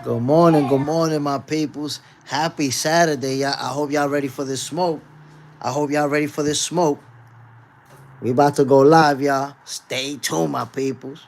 Good morning, my peoples. Happy Saturday, y'all. I hope y'all ready for this smoke. I hope y'all ready for this smoke. We about to go live, y'all. Stay tuned, my peoples.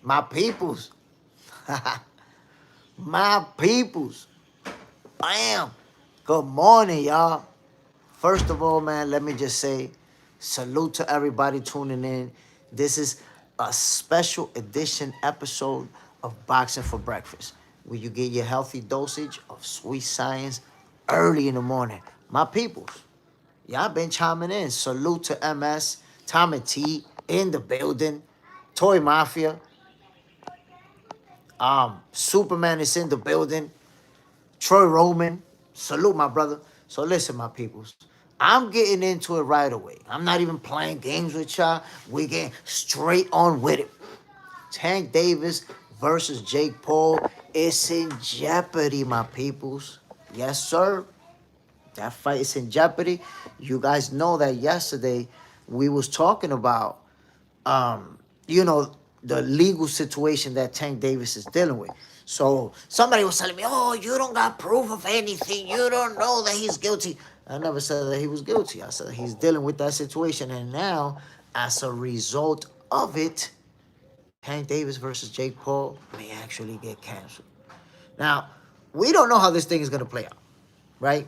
My peoples. My peoples. Bam. Good morning, y'all. First of all, man, let me just say salute to everybody tuning in. This is a special edition episode of Boxing for Breakfast, where you get your healthy dosage of sweet science early in the morning. My peoples, y'all been chiming in. Salute to MS, Tommy T in the building, Toy Mafia, Superman is in the building, Troy Roman. Salute, my brother. So listen, my peoples. I'm getting into it right away. I'm not even playing games with y'all. We getting straight on with it. Tank Davis versus Jake Paul. It's in jeopardy, my peoples. Yes, sir. That fight is in jeopardy. You guys know that yesterday we was talking about you know, the legal situation that Tank Davis is dealing with. So somebody was telling me, oh, you don't got proof of anything. You don't know that he's guilty. I never said that he was guilty. I said he's dealing with that situation. And now, as a result of it, Tank Davis versus Jake Paul may actually get canceled. Now, we don't know how this thing is going to play out, right?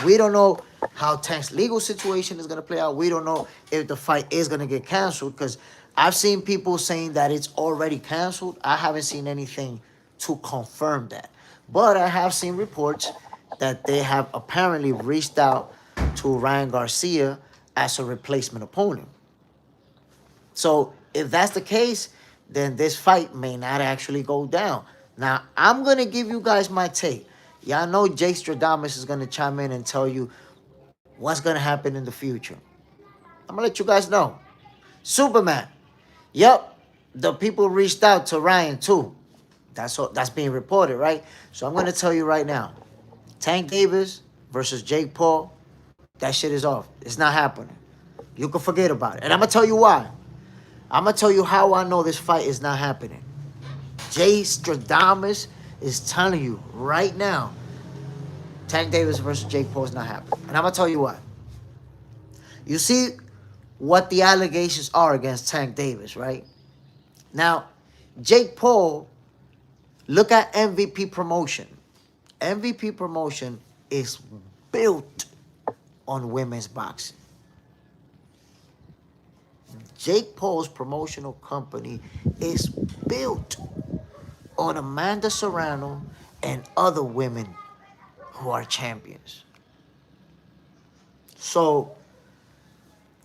We don't know how Tank's legal situation is going to play out. We don't know if the fight is going to get canceled because I've seen people saying that it's already canceled. I haven't seen anything to confirm that. But I have seen reports that they have apparently reached out to Ryan Garcia as a replacement opponent. So if that's the case, then this fight may not actually go down. Now, I'm going to give you guys my take. Y'all know Jake Stradamus is going to chime in and tell you what's going to happen in the future. I'm going to let you guys know. Superman. Yep, the people reached out to Ryan too. That's being reported, right? So I'm going to tell you right now. Tank Davis versus Jake Paul, that shit is off. It's not happening. You can forget about it. And I'm going to tell you why. I'm going to tell you how I know this fight is not happening. Jay Stradamus is telling you right now, Tank Davis versus Jake Paul is not happening. And I'm going to tell you why. You see what the allegations are against Tank Davis, right? Now, Jake Paul, look at MVP Promotion. MVP Promotion is built on women's boxing. Jake Paul's promotional company is built on Amanda Serrano and other women who are champions. So,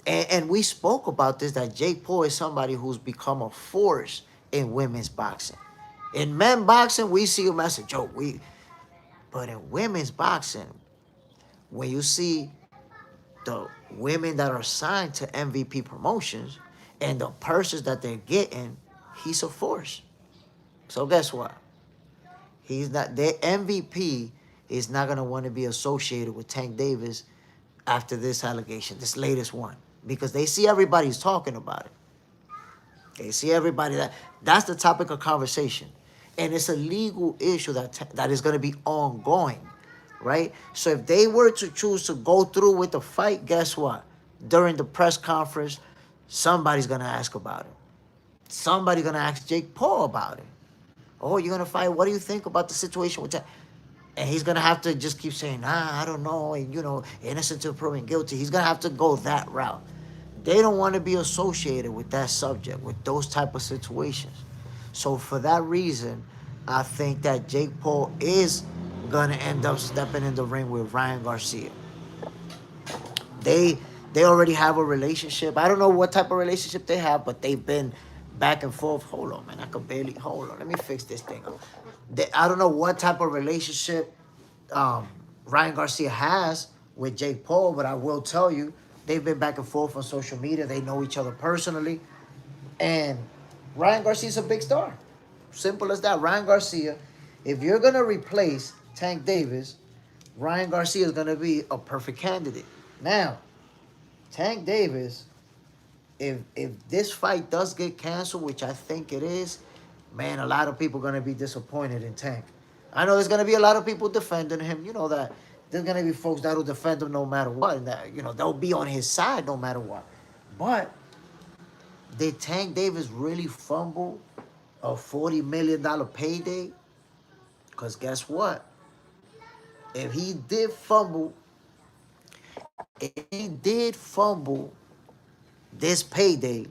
and we spoke about this, that Jake Paul is somebody who's become a force in women's boxing. In men boxing, we see him as a joke. But in women's boxing, when you see the women that are signed to MVP promotions and the purses that they're getting, he's a force. So guess what? He's not, their MVP is not gonna want to be associated with Tank Davis after this allegation, this latest one, because they see everybody's talking about it. They see everybody that's the topic of conversation, and it's a legal issue that is going to be ongoing, right? So if they were to choose to go through with the fight, guess what? During the press conference, somebody's going to ask about it. Somebody's going to ask Jake Paul about it. Oh, you're going to fight? What do you think about the situation with that? And he's going to have to just keep saying, nah, I don't know, and, innocent till proven guilty. He's going to have to go that route. They don't want to be associated with that subject, with those type of situations. So for that reason, I think that Jake Paul is going to end up stepping in the ring with Ryan Garcia. They already have a relationship. I don't know what type of relationship they have, but they've been back and forth. Hold on, man. I can barely... Hold on. Let me fix this thing up. I don't know what type of relationship Ryan Garcia has with Jake Paul, but I will tell you, they've been back and forth on social media. They know each other personally. And Ryan Garcia's a big star. Simple as that. Ryan Garcia, if you're going to replace Tank Davis, Ryan Garcia is going to be a perfect candidate. Now, Tank Davis, if this fight does get canceled, which I think it is, man, a lot of people are going to be disappointed in Tank. I know there's going to be a lot of people defending him. You know that there's going to be folks that will defend him no matter what. And that, they'll be on his side no matter what. But did Tank Davis really fumble a $40 million payday. Because guess what? If he did fumble, this payday,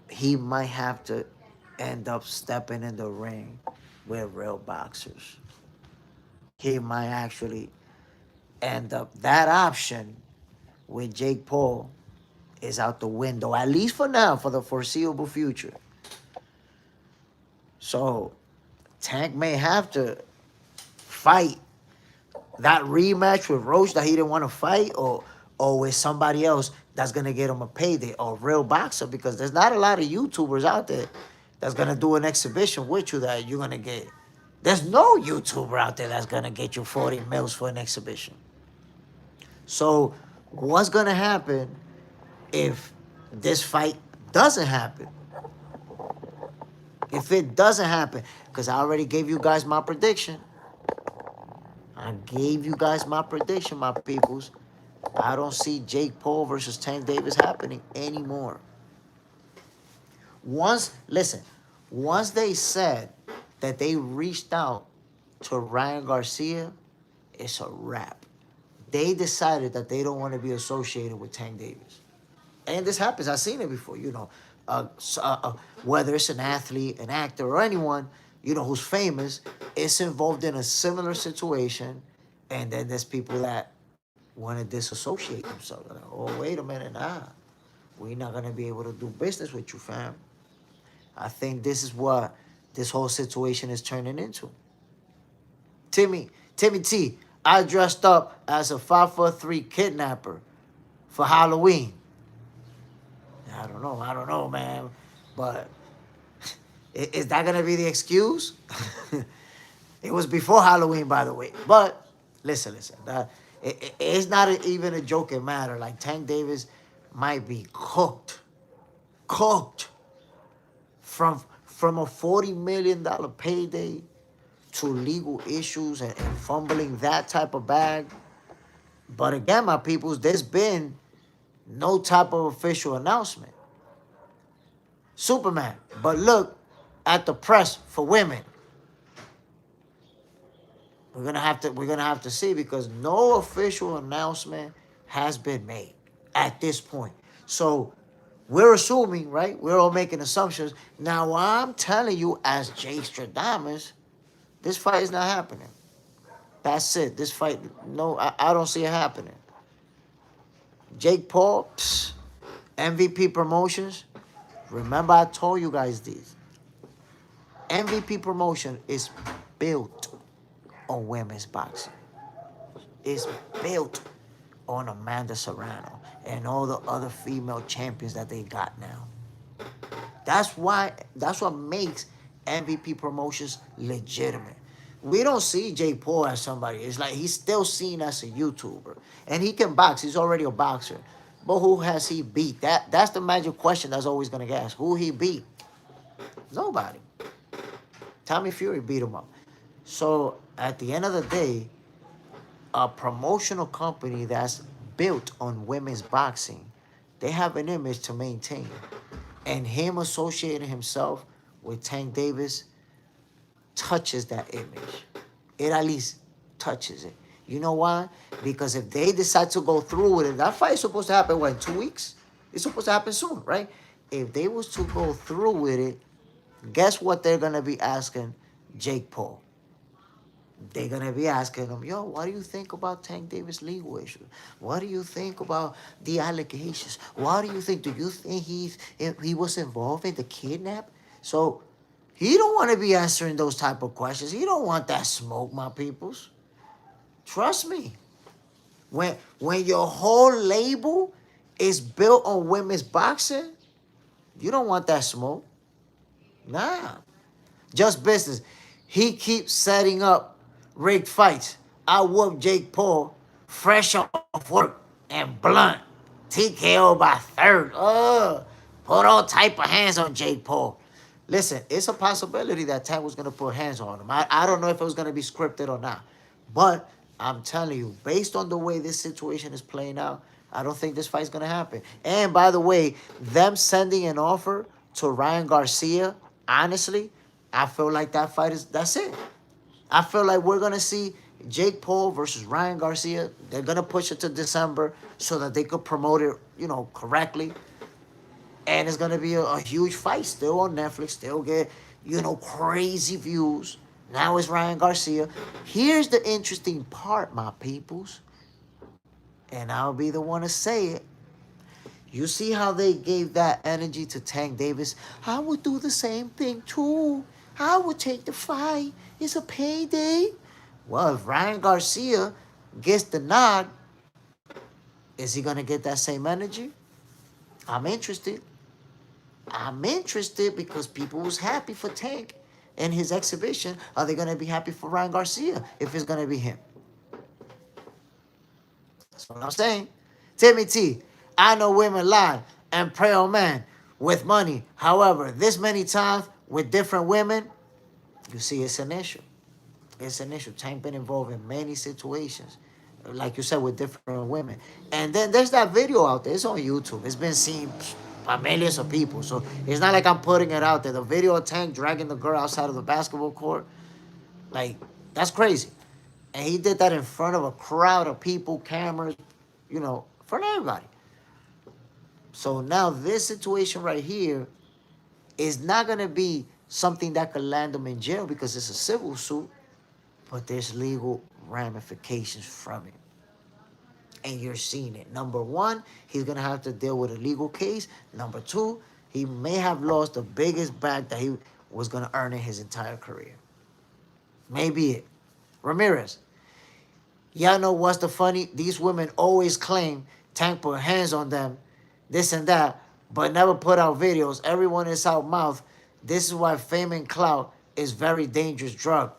he might have to end up stepping in the ring with real boxers. He might actually end up, that option with Jake Paul is out the window, at least for now, for the foreseeable future. So Tank may have to fight that rematch with Roach that he didn't want to fight, or with somebody else that's gonna get him a payday, or a real boxer, because there's not a lot of YouTubers out there that's gonna do an exhibition with you that you're gonna get. There's no YouTuber out there that's gonna get you 40 mils for an exhibition. So what's gonna happen if this fight doesn't happen? If it doesn't happen, because I already gave you guys my prediction. I gave you guys my prediction, my peoples. I don't see Jake Paul versus Tank Davis happening anymore. Once they said that they reached out to Ryan Garcia, it's a wrap. They decided that they don't want to be associated with Tank Davis. And this happens. I've seen it before, whether it's an athlete, an actor, or anyone, who's famous, it's involved in a similar situation. And then there's people that want to disassociate themselves. Like, oh, wait a minute, we're not going to be able to do business with you, fam. I think this is what this whole situation is turning into. Timmy T, I dressed up as a 5'3" kidnapper for Halloween. I don't know, man. But is that going to be the excuse? It was before Halloween, by the way. But listen. It's not even a joking matter. Like, Tank Davis might be cooked from a $40 million payday to legal issues and fumbling that type of bag. But again, my peoples, there's been no type of official announcement. Superman, but look at the press for women. We're gonna have to see, because no official announcement has been made at this point. So we're assuming, right? We're all making assumptions. Now I'm telling you, as Jay Stradamus, this fight is not happening. That's it. This fight, no, I don't see it happening. Jake Paul, MVP Promotions. Remember, I told you guys this. MVP Promotion is built on women's boxing. It's built on Amanda Serrano and all the other female champions that they got now. That's what makes MVP Promotions legitimate. We don't see Jake Paul as somebody. It's like he's still seen as a YouTuber. And he can box. He's already a boxer. But who has he beat? That's the magic question that's always going to get asked. Who he beat? Nobody. Tommy Fury beat him up. So at the end of the day, a promotional company that's built on women's boxing, they have an image to maintain. And him associating himself with Tank Davis touches that image. It at least touches it. You know why? Because if they decide to go through with it, that fight is supposed to happen, what, in 2 weeks? It's supposed to happen soon, right? If they was to go through with it, guess what they're going to be asking Jake Paul? They're going to be asking him, yo, what do you think about Tank Davis' legal issues? What do you think about the allegations? What do you think? Do you think he was involved in the kidnap? So he don't want to be answering those type of questions. He don't want that smoke, my peoples. Trust me. When your whole label is built on women's boxing, you don't want that smoke. Nah. Just business. He keeps setting up rigged fights. I whooped Jake Paul fresh off work and blunt. TKO by third. Put all type of hands on Jake Paul. Listen, it's a possibility that Tank was going to put hands on him. I don't know if it was going to be scripted or not. But I'm telling you, based on the way this situation is playing out, I don't think this fight's going to happen. And by the way, them sending an offer to Ryan Garcia, honestly, I feel like that fight that's it. I feel like we're gonna see Jake Paul versus Ryan Garcia. They're gonna push it to December so that they could promote it, correctly. And it's gonna be a huge fight still on Netflix, still get, crazy views. Now it's Ryan Garcia. Here's the interesting part, my peoples, and I'll be the one to say it. You see how they gave that energy to Tank Davis? I would do the same thing too. I would take the fight. It's a payday. Well, if Ryan Garcia gets the nod, is he gonna get that same energy? I'm interested. I'm interested because people was happy for Tank and his exhibition. Are they gonna be happy for Ryan Garcia if it's gonna be him? That's what I'm saying. Timmy T, I know women lie and prey on men with money. However, this many times with different women, you see it's an issue. It's an issue. Tank been involved in many situations, like you said, with different women. And then there's that video out there. It's on YouTube. It's been seen by millions of people. So it's not like I'm putting it out there. The video of Tank dragging the girl outside of the basketball court, like, that's crazy. And he did that in front of a crowd of people, cameras, in front of everybody. So now this situation right here is not going to be something that could land him in jail because it's a civil suit, but there's legal ramifications from it. And you're seeing it. Number one, he's going to have to deal with a legal case. Number two, he may have lost the biggest bag that he was going to earn in his entire career. Maybe it. Ramirez, y'all know what's the funny? These women always claim Tank put hands on them, this and that, but never put out videos. Everyone is out mouth. This is why fame and clout is very dangerous drug.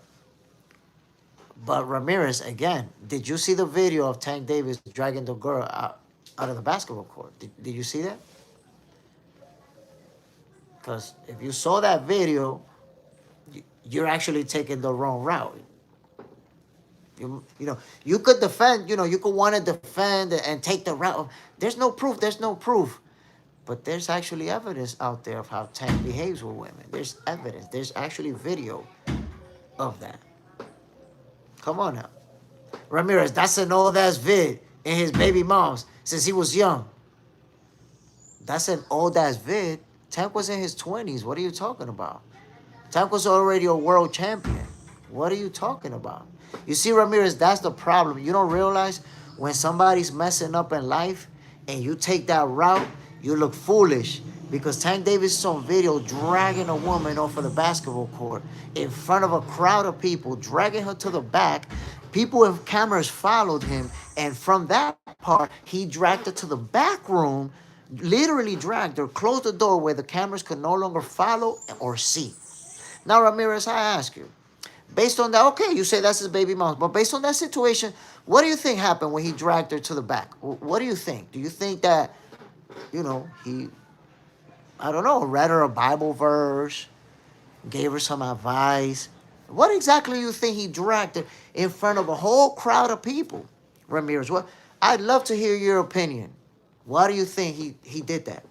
But Ramirez, again, did you see the video of Tank Davis dragging the girl out of the basketball court? Did you see that? Because if you saw that video, you're actually taking the wrong route. You could defend, you could want to defend and take the route. There's no proof. But there's actually evidence out there of how Tank behaves with women. There's evidence. There's actually video of that. Come on now. Ramirez, that's an old-ass vid in his baby mom's since he was young. That's an old-ass vid. Tank was in his 20s. What are you talking about? Tank was already a world champion. What are you talking about? You see, Ramirez, that's the problem. You don't realize when somebody's messing up in life and you take that route, you look foolish. Because Tank Davis is on video dragging a woman off of the basketball court in front of a crowd of people, dragging her to the back. People with cameras followed him. And from that part, he dragged her to the back room, literally dragged her, closed the door where the cameras could no longer follow or see. Now, Ramirez, I ask you, based on that, okay, you say that's his baby mom, but based on that situation, what do you think happened when he dragged her to the back? What do you think? Do you think that, he, I don't know, read her a Bible verse, gave her some advice? What exactly do you think he dragged her in front of a whole crowd of people, Ramirez? Well, I'd love to hear your opinion. Why do you think he did that?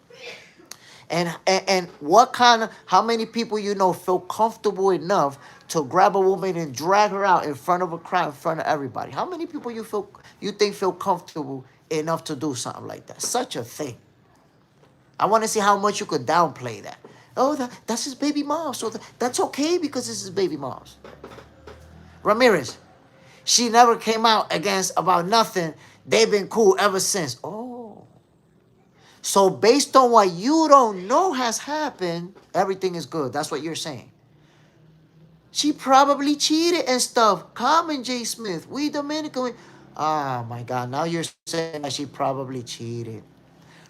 And what kind of, how many people feel comfortable enough to grab a woman and drag her out in front of a crowd, in front of everybody? How many people you think feel comfortable enough to do something like that? Such a thing. I want to see how much you could downplay that. Oh, that's his baby mom, so that's okay because it's his baby mom's. Ramirez, she never came out against about nothing. They've been cool ever since. Oh. So based on what you don't know has happened, everything is good. That's what you're saying. She probably cheated and stuff. Common J. Smith. We Dominican. Oh my God. Now you're saying that she probably cheated.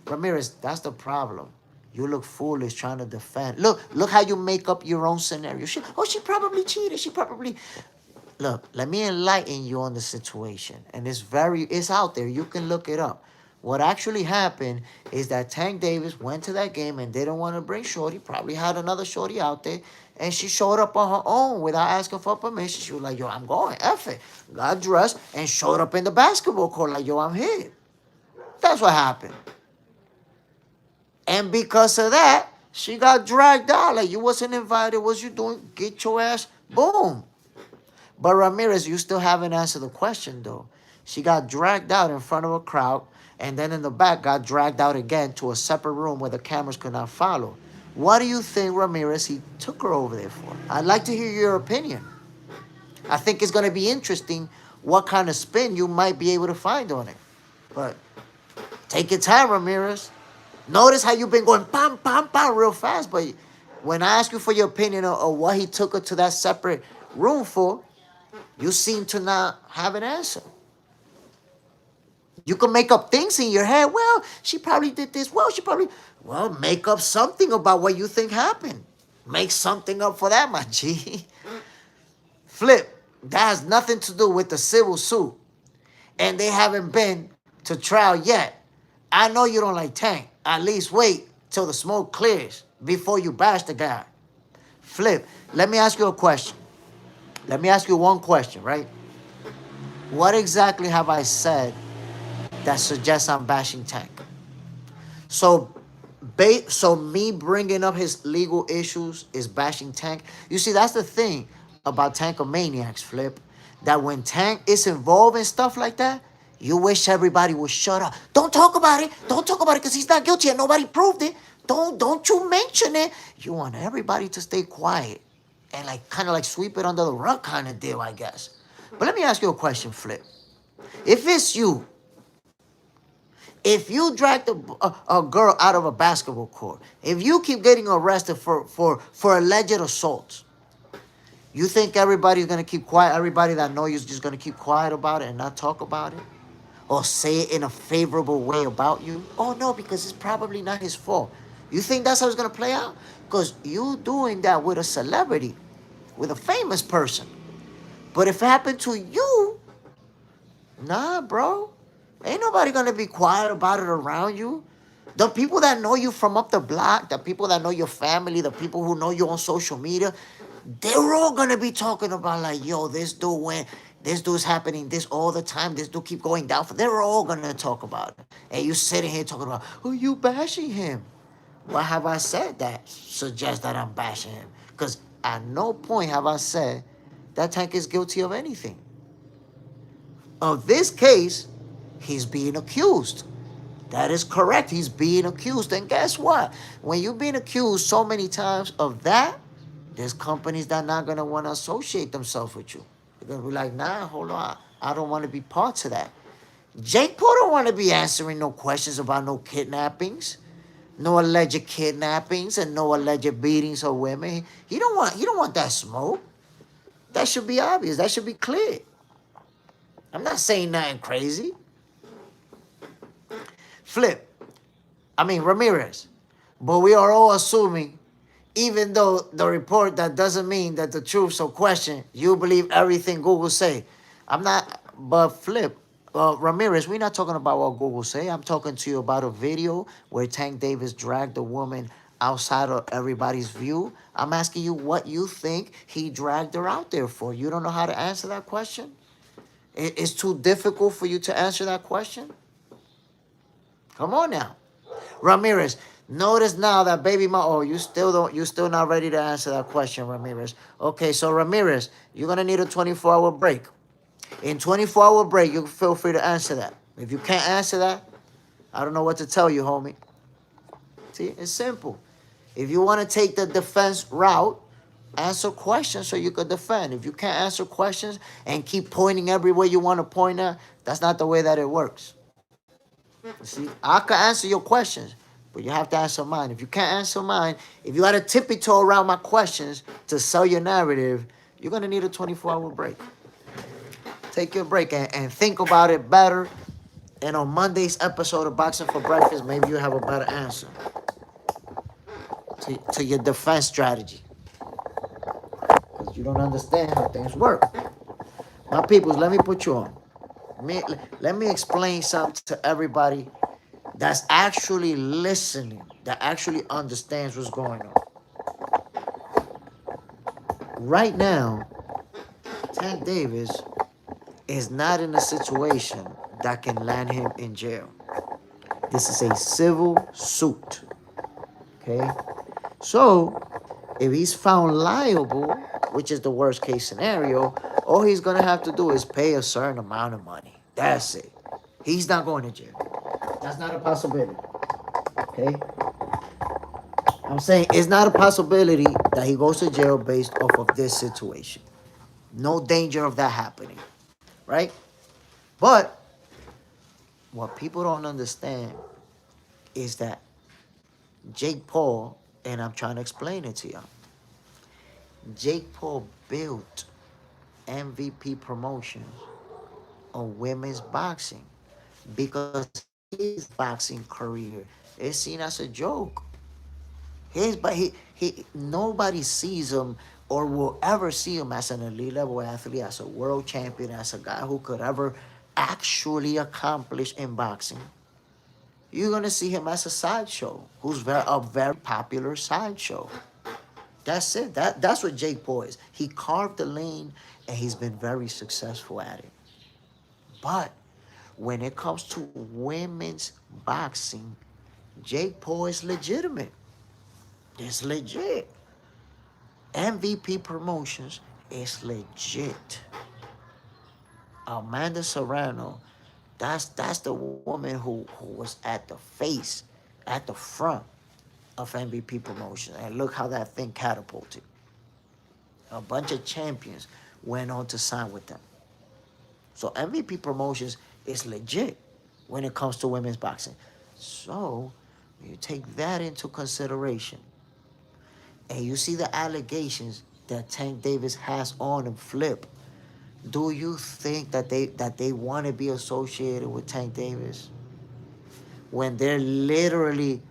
Ramirez, that's the problem. You look foolish trying to defend. Look how you make up your own scenario. She probably cheated. Look, let me enlighten you on the situation. And it's out there. You can look it up. What actually happened is that Tank Davis went to that game and didn't want to bring Shorty. Probably had another Shorty out there. And she showed up on her own without asking for permission. She was like, yo, I'm going. F it. Got dressed and showed up in the basketball court like, yo, I'm here. That's what happened. And because of that, She got dragged out. Like, you wasn't invited. What you doing? Get your ass. Boom. But Ramirez, you still haven't answered the question, though. She got dragged out in front of a crowd, and then in the back got dragged out again to a separate room where the cameras could not follow. What do you think, Ramirez, he took her over there for? I'd like to hear your opinion. I think it's going to be interesting what kind of spin you might be able to find on it. But take your time, Ramirez. Notice how you've been going pam, pam, pam real fast. But when I ask you for your opinion of what he took her to that separate room for, you seem to not have an answer. You can make up things in your head. Well, she probably did this. Well, make up something about what you think happened. Make something up for that, my G. Flip, that has nothing to do with the civil suit. And they haven't been to trial yet. I know you don't like Tank. At least wait till the smoke clears before you bash the guy. Flip, let me ask you a question. Let me ask you one question, right? What exactly have I said that suggests I'm bashing Tank? So me bringing up his legal issues is bashing Tank. You see, that's the thing about Tankomaniacs, Flip. That when Tank is involved in stuff like that, you wish everybody would shut up. Don't talk about it. Don't talk about it because he's not guilty and nobody proved it. Don't you mention it. You want everybody to stay quiet and like kind of like sweep it under the rug kind of deal, I guess. But let me ask you a question, Flip. If it's you, if you dragged a girl out of a basketball court, if you keep getting arrested for alleged assault, you think everybody's going to keep quiet? Everybody that knows you is just going to keep quiet about it and not talk about it? Or say it in a favorable way about you? Oh, no, because it's probably not his fault. You think that's how it's going to play out? Because you doing that with a celebrity, with a famous person. But if it happened to you, nah, bro. Ain't nobody going to be quiet about it around you. The people that know you from up the block, the people that know your family, the people who know you on social media, they're all going to be talking about like, yo, this dude went, this dude's happening this all the time. This dude keep going down. They're all going to talk about it. And you sitting here talking about, oh, you bashing him. What have I said that suggests that I'm bashing him? Because at no point have I said that Tank is guilty of anything. Of this case, he's being accused. That is correct. He's being accused. And guess what? When you're being accused so many times of that, there's companies that are not going to want to associate themselves with you. They're going to be like, nah, hold on. I don't want to be part of that. Jake Paul don't want to be answering no questions about no kidnappings, no alleged kidnappings, and no alleged beatings of women. He don't want that smoke. That should be obvious. That should be clear. I'm not saying nothing crazy. Ramirez. But we are all assuming, even though the report, that doesn't mean that the truth, so question, you believe everything Google say. Ramirez, we're not talking about what Google say. I'm talking to you about a video where Tank Davis dragged a woman outside of everybody's view. I'm asking you what you think he dragged her out there for. You don't know how to answer that question? It's too difficult for you to answer that question? Come on now. Ramirez, notice now that baby mama, you're still not ready to answer that question, Ramirez. Okay, so Ramirez, you're gonna need a 24-hour break. In 24-hour break, you feel free to answer that. If you can't answer that, I don't know what to tell you, homie. See, it's simple. If you want to take the defense route, answer questions so you could defend. If you can't answer questions and keep pointing everywhere you want to point at, that's not the way that it works. See, I can answer your questions, but you have to answer mine. If you can't answer mine, if you got to tippy toe around my questions to sell your narrative, you're going to need a 24-hour break. Take your break and think about it better. And on Monday's episode of Boxing for Breakfast, maybe you have a better answer to your defense strategy. Because you don't understand how things work. My peoples, let me put you on. Let me explain something to everybody that's actually listening, that actually understands what's going on. Right now, Tank Davis is not in a situation that can land him in jail. This is a civil suit, okay? So if he's found liable, which is the worst case scenario, all he's gonna have to do is pay a certain amount of money. That's it. He's not going to jail. That's not a possibility. Okay? I'm saying it's not a possibility that he goes to jail based off of this situation. No danger of that happening. Right? But what people don't understand is that Jake Paul, and I'm trying to explain it to y'all, Jake Paul built MVP promotions on women's boxing because his boxing career is seen as a joke. But he nobody sees him or will ever see him as an elite level athlete, as a world champion, as a guy who could ever actually accomplish in boxing. You're gonna see him as a sideshow, who's a very popular sideshow. That's it. That's what Jake Paul is. He carved the lane and he's been very successful at it. But when it comes to women's boxing, Jake Paul is legitimate. It's legit. MVP Promotions is legit. Amanda Serrano, that's the woman who was at the face, at the front of MVP Promotions. And look how that thing catapulted. A bunch of champions went on to sign with them. So MVP Promotions is legit when it comes to women's boxing. So you take that into consideration, and you see the allegations that Tank Davis has on him, Flip. Do you think that they want to be associated with Tank Davis when they're literally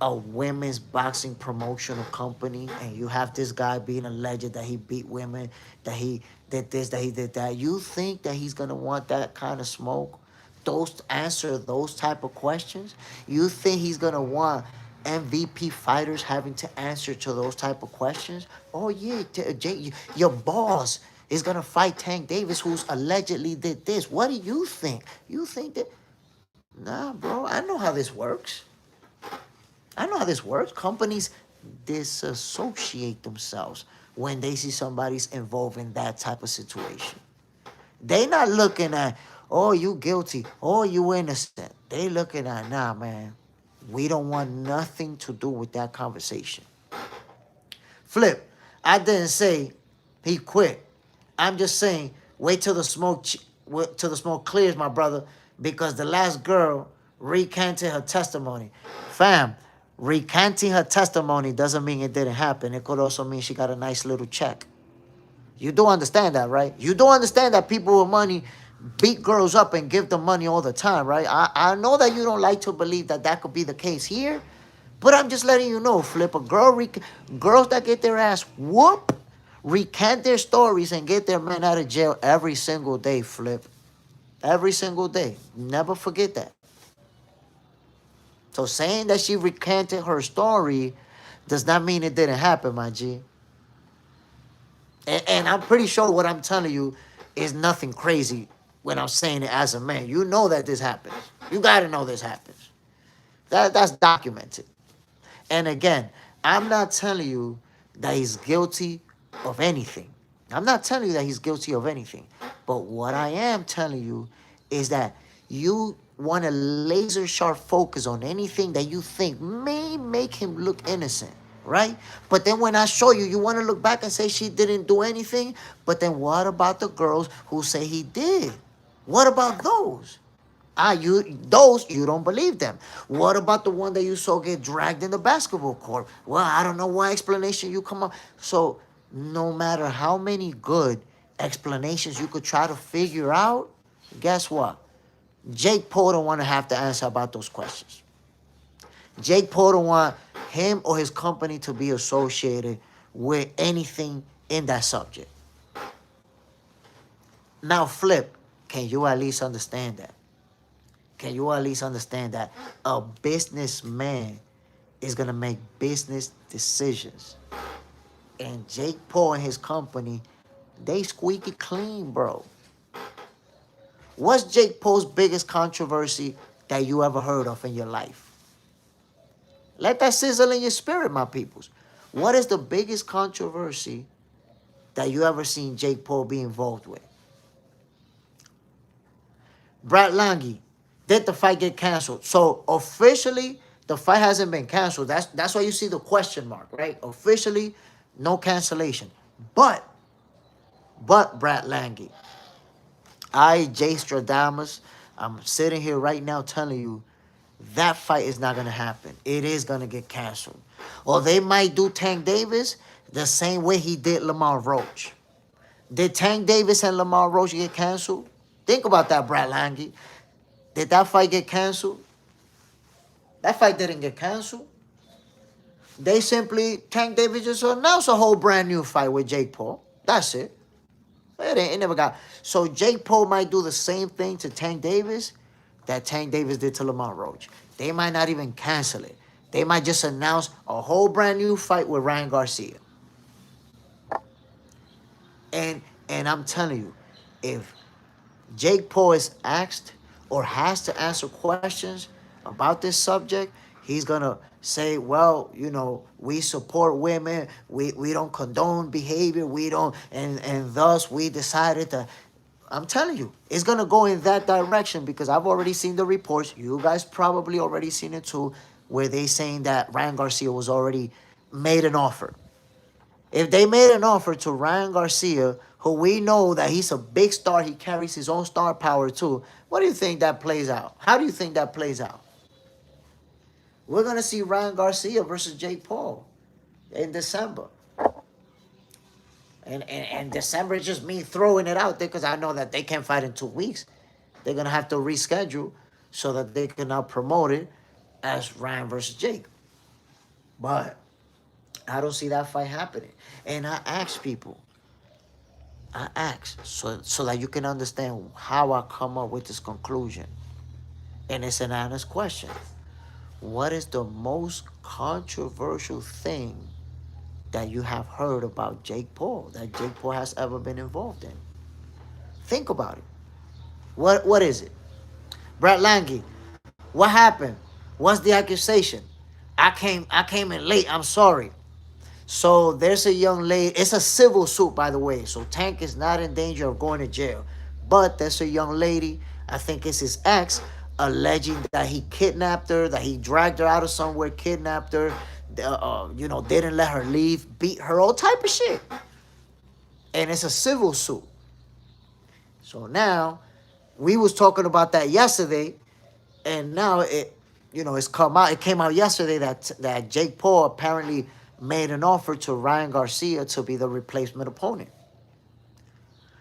a women's boxing promotional company, and you have this guy being alleged that he beat women, that he did this, that he did that? You think that he's gonna want that kind of smoke? Those answer those type of questions? You think he's gonna want MVP fighters having to answer to those type of questions? Oh yeah, your boss is gonna fight Tank Davis, who's allegedly did this. What do you think? You think that? Nah, bro. I know how this works. I know how this works. Companies disassociate themselves when they see somebody's involved in that type of situation. They not looking at, oh, you guilty, oh, you innocent. They looking at, nah, man, we don't want nothing to do with that conversation. Flip, I didn't say he quit. I'm just saying, wait till the smoke clears, my brother, because the last girl recanted her testimony. Fam, recanting her testimony doesn't mean it didn't happen. It could also mean she got a nice little check. You do understand that, right? You do understand that people with money beat girls up and give them money all the time, right? I know that you don't like to believe that that could be the case here, but I'm just letting you know, Flip. Girls that get their ass whooped recant their stories and get their men out of jail every single day, Flip. Every single day. Never forget that. So saying that she recanted her story does not mean it didn't happen, my G. And I'm pretty sure what I'm telling you is nothing crazy when I'm saying it as a man. You know that this happens. You got to know this happens. That's documented. And again, I'm not telling you that he's guilty of anything. I'm not telling you that he's guilty of anything. But what I am telling you is that you want to laser sharp focus on anything that you think may make him look innocent, right? But then when I show you, you want to look back and say she didn't do anything. But then what about the girls who say he did? What about those? Those you don't believe them. What about the one that you saw get dragged in the basketball court? Well, I don't know what explanation you come up. So no matter how many good explanations you could try to figure out, guess what? Jake Paul don't want to have to answer about those questions. Jake Paul don't want him or his company to be associated with anything in that subject. Now, Flip, can you at least understand that? Can you at least understand that a businessman is going to make business decisions? And Jake Paul and his company, they squeaky clean, bro. What's Jake Paul's biggest controversy that you ever heard of in your life? Let that sizzle in your spirit, my peoples. What is the biggest controversy that you ever seen Jake Paul be involved with? Brad Lange, did the fight get canceled? So officially, the fight hasn't been canceled. That's why you see the question mark, right? Officially, no cancellation. But Brad Lange, Jay Stradamus, I'm sitting here right now telling you that fight is not gonna happen. It is gonna get canceled. Or they might do Tank Davis the same way he did Lamar Roach. Did Tank Davis and Lamar Roach get canceled? Think about that, Brad Lange. Did that fight get canceled? That fight didn't get canceled. They simply, Tank Davis just announced a whole brand new fight with Jake Paul. That's it. It never got. So Jake Paul might do the same thing to Tank Davis that Tank Davis did to Lamar Roach. They might not even cancel it. They might just announce a whole brand new fight with Ryan Garcia. And I'm telling you, if Jake Paul is asked or has to answer questions about this subject, he's gonna say, well, we support women, we don't condone behavior, we don't, and thus we decided to. I'm telling you, it's gonna go in that direction because I've already seen the reports. You guys probably already seen it too, where they saying that Ryan Garcia was already made an offer. If they made an offer to Ryan Garcia, who we know that he's a big star, he carries his own star power too, what do you think that plays out? How do you think that plays out? We're going to see Ryan Garcia versus Jake Paul in December. And December is just me throwing it out there because I know that they can't fight in 2 weeks. They're going to have to reschedule so that they can now promote it as Ryan versus Jake. But I don't see that fight happening. And I ask people, so that you can understand how I come up with this conclusion. And it's an honest question. What is the most controversial thing that you have heard about Jake Paul, that Jake Paul has ever been involved in? Think about it. What is it? Brad Lange, what happened? What's the accusation? I came in late. I'm sorry. So there's a young lady. It's a civil suit, by the way. So Tank is not in danger of going to jail. But there's a young lady, I think it's his ex, alleging that he kidnapped her, that he dragged her out of somewhere, kidnapped her, didn't let her leave, beat her, all type of shit. And it's a civil suit. So now, we was talking about that yesterday, and now it's come out. It came out yesterday that Jake Paul apparently made an offer to Ryan Garcia to be the replacement opponent.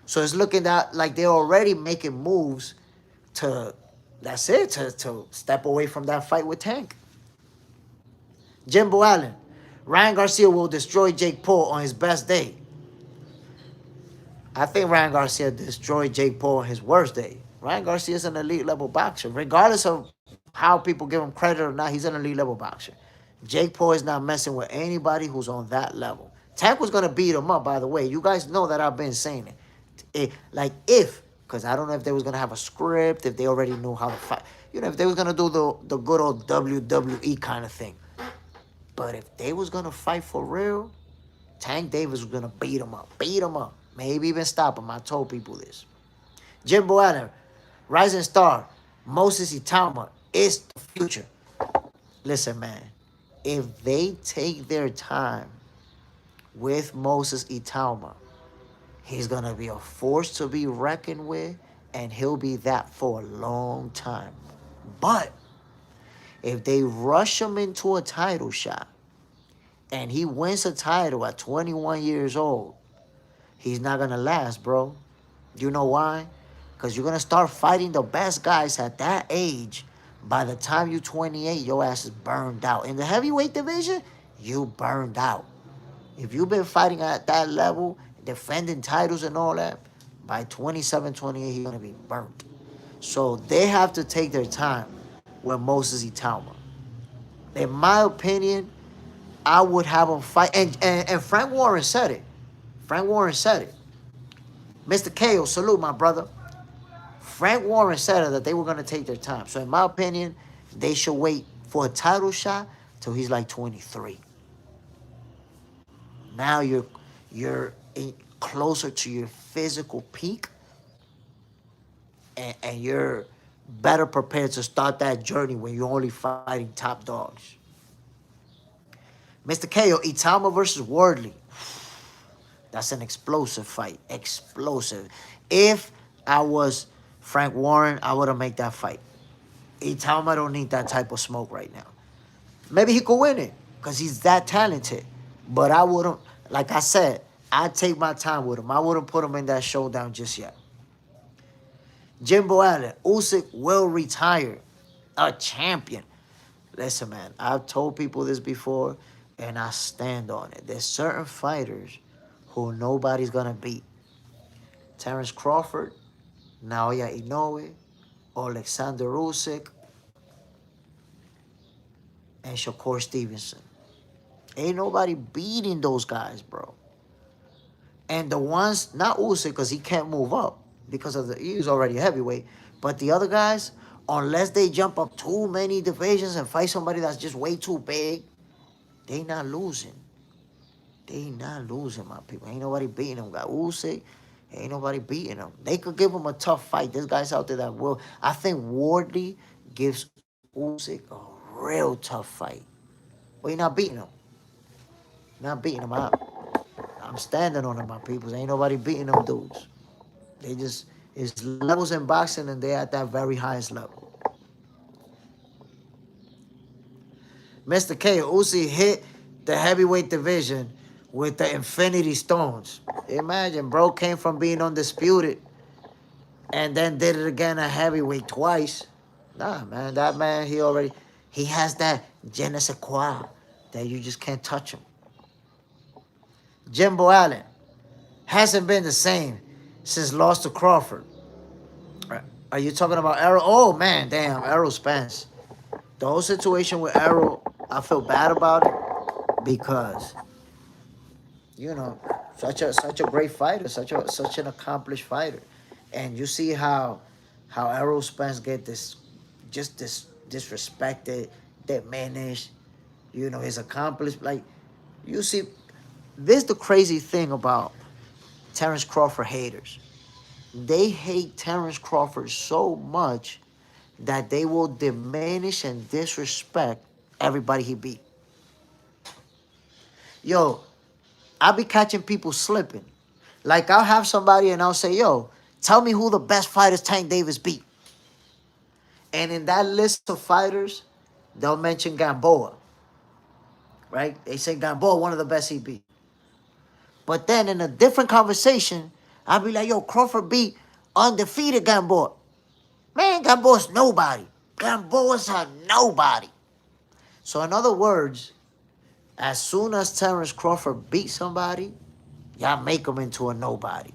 So it's looking like they're already making moves to step away from that fight with Tank. Jimbo Allen, Ryan Garcia will destroy Jake Paul on his best day. I think Ryan Garcia destroyed Jake Paul on his worst day. Ryan Garcia is an elite level boxer. Regardless of how people give him credit or not, he's an elite level boxer. Jake Paul is not messing with anybody who's on that level. Tank was going to beat him up, by the way. You guys know that I've been saying it. Because I don't know if they was going to have a script, if they already knew how to fight. If they was going to do the good old WWE kind of thing. But if they was going to fight for real, Tank Davis was going to beat him up. Maybe even stop him. I told people this. Jimbo Allen, rising star, Moses Itauma is the future. Listen, man. If they take their time with Moses Itauma, he's going to be a force to be reckoned with, and he'll be that for a long time. But if they rush him into a title shot and he wins a title at 21 years old, he's not going to last, bro. You know why? Because you're going to start fighting the best guys at that age. By the time you're 28, your ass is burned out. In the heavyweight division, you burned out. If you've been fighting at that level, defending titles and all that, by 27, 28, he's going to be burnt. So they have to take their time with Moses Itauma. In my opinion, I would have him fight. And Frank Warren said it. Mr. KO, salute, my brother. Frank Warren said that they were going to take their time. So in my opinion, they should wait for a title shot till he's like 23. now you're closer to your physical peak, and you're better prepared to start that journey when you're only fighting top dogs. Mr. KO, Itama versus Wardley. That's an explosive fight. Explosive. If I was Frank Warren, I would have made that fight. Itama don't need that type of smoke right now. Maybe he could win it because he's that talented. But I wouldn't, like I said, I'd take my time with him. I wouldn't put him in that showdown just yet. Jimbo Allen, Usyk will retire. A champion. Listen, man, I've told people this before, and I stand on it. There's certain fighters who nobody's going to beat. Terence Crawford, Naoya Inoue, Alexander Usyk, and Shakur Stevenson. Ain't nobody beating those guys, bro. And the ones, not Usyk, because he can't move up because of he's already a heavyweight. But the other guys, unless they jump up too many divisions and fight somebody that's just way too big, they not losing. They not losing, my people. Ain't nobody beating them. Got Usyk, ain't nobody beating them. They could give him a tough fight. There's guys out there that will. I think Wardley gives Usyk a real tough fight. But you're not beating him. Not beating him out. I'm standing on it, my people. Ain't nobody beating them dudes. They just, it's levels in boxing, and they're at that very highest level. Mr. K, Usyk hit the heavyweight division with the Infinity Stones. Imagine, bro came from being undisputed and then did it again at heavyweight twice. Nah, man, that man, he has that je ne sais quoi that you just can't touch him. Jimbo Allen hasn't been the same since lost to Crawford. Are you talking about Errol? Oh, man, damn, Errol Spence. The whole situation with Errol, I feel bad about it because, you know, such a great fighter, such an accomplished fighter. And you see how Errol Spence get this disrespected, diminished, his accomplished, like, you see, this the crazy thing about Terence Crawford haters. They hate Terence Crawford so much that they will diminish and disrespect everybody he beat. Yo, I'll be catching people slipping. Like, I'll have somebody and I'll say, yo, tell me who the best fighters Tank Davis beat. And in that list of fighters, they'll mention Gamboa. Right? They say Gamboa, one of the best he beat. But then in a different conversation, I'll be like, yo, Crawford beat undefeated Gamboa. Man, Gamboa's nobody. Gamboa's a nobody. So in other words, as soon as Terence Crawford beats somebody, y'all make him into a nobody.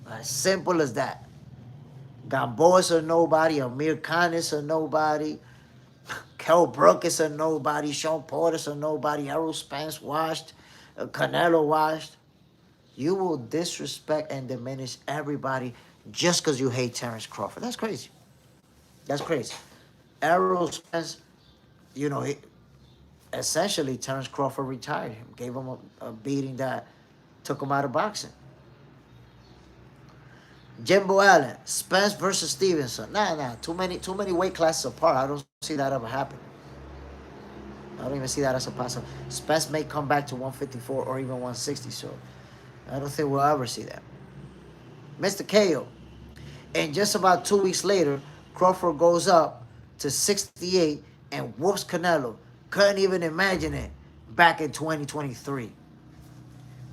As simple as that. Gamboa's a nobody. Amir Khan is a nobody. Kell Brook is a nobody. Sean Porter's a nobody. Errol Spence washed. Canelo washed. You will disrespect and diminish everybody just because you hate Terence Crawford. That's crazy. That's crazy. Errol Spence, essentially Terence Crawford retired him, gave him a beating that took him out of boxing. Jimbo Allen, Spence versus Stevenson. Nah. Too many weight classes apart. I don't see that ever happening. I don't even see that as a possible. Spence may come back to 154 or even 160, so I don't think we'll ever see that. Mr. KO. And just about 2 weeks later, Crawford goes up to 68 and whoops Canelo. Couldn't even imagine it back in 2023.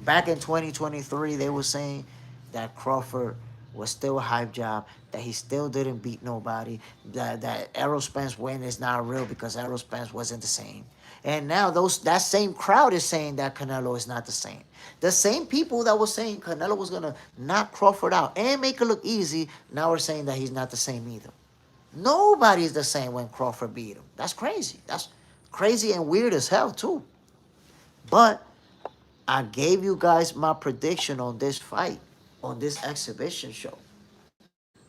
Back in 2023, they were saying that Crawford was still a hype job, that he still didn't beat nobody, that Errol Spence win is not real because Errol Spence wasn't the same. And now that same crowd is saying that Canelo is not the same. The same people that were saying Canelo was going to knock Crawford out and make it look easy, now are saying that he's not the same either. Nobody's the same when Crawford beat him. That's crazy. That's crazy and weird as hell, too. But I gave you guys my prediction on this fight, on this exhibition show.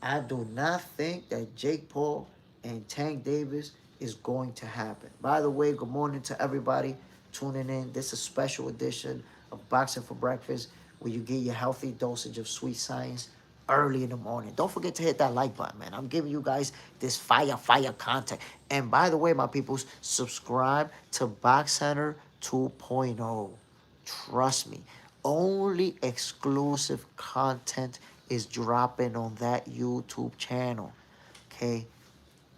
I do not think that Jake Paul and Tank Davis is going to happen. By the way, good morning to everybody tuning in. This is a special edition of Boxing for Breakfast, where you get your healthy dosage of sweet science early in the morning. Don't forget to hit that like button, man. I'm giving you guys this fire content. And by the way, my peoples, subscribe to Box Center 2.0. Trust me, only exclusive content is dropping on that YouTube channel. Okay?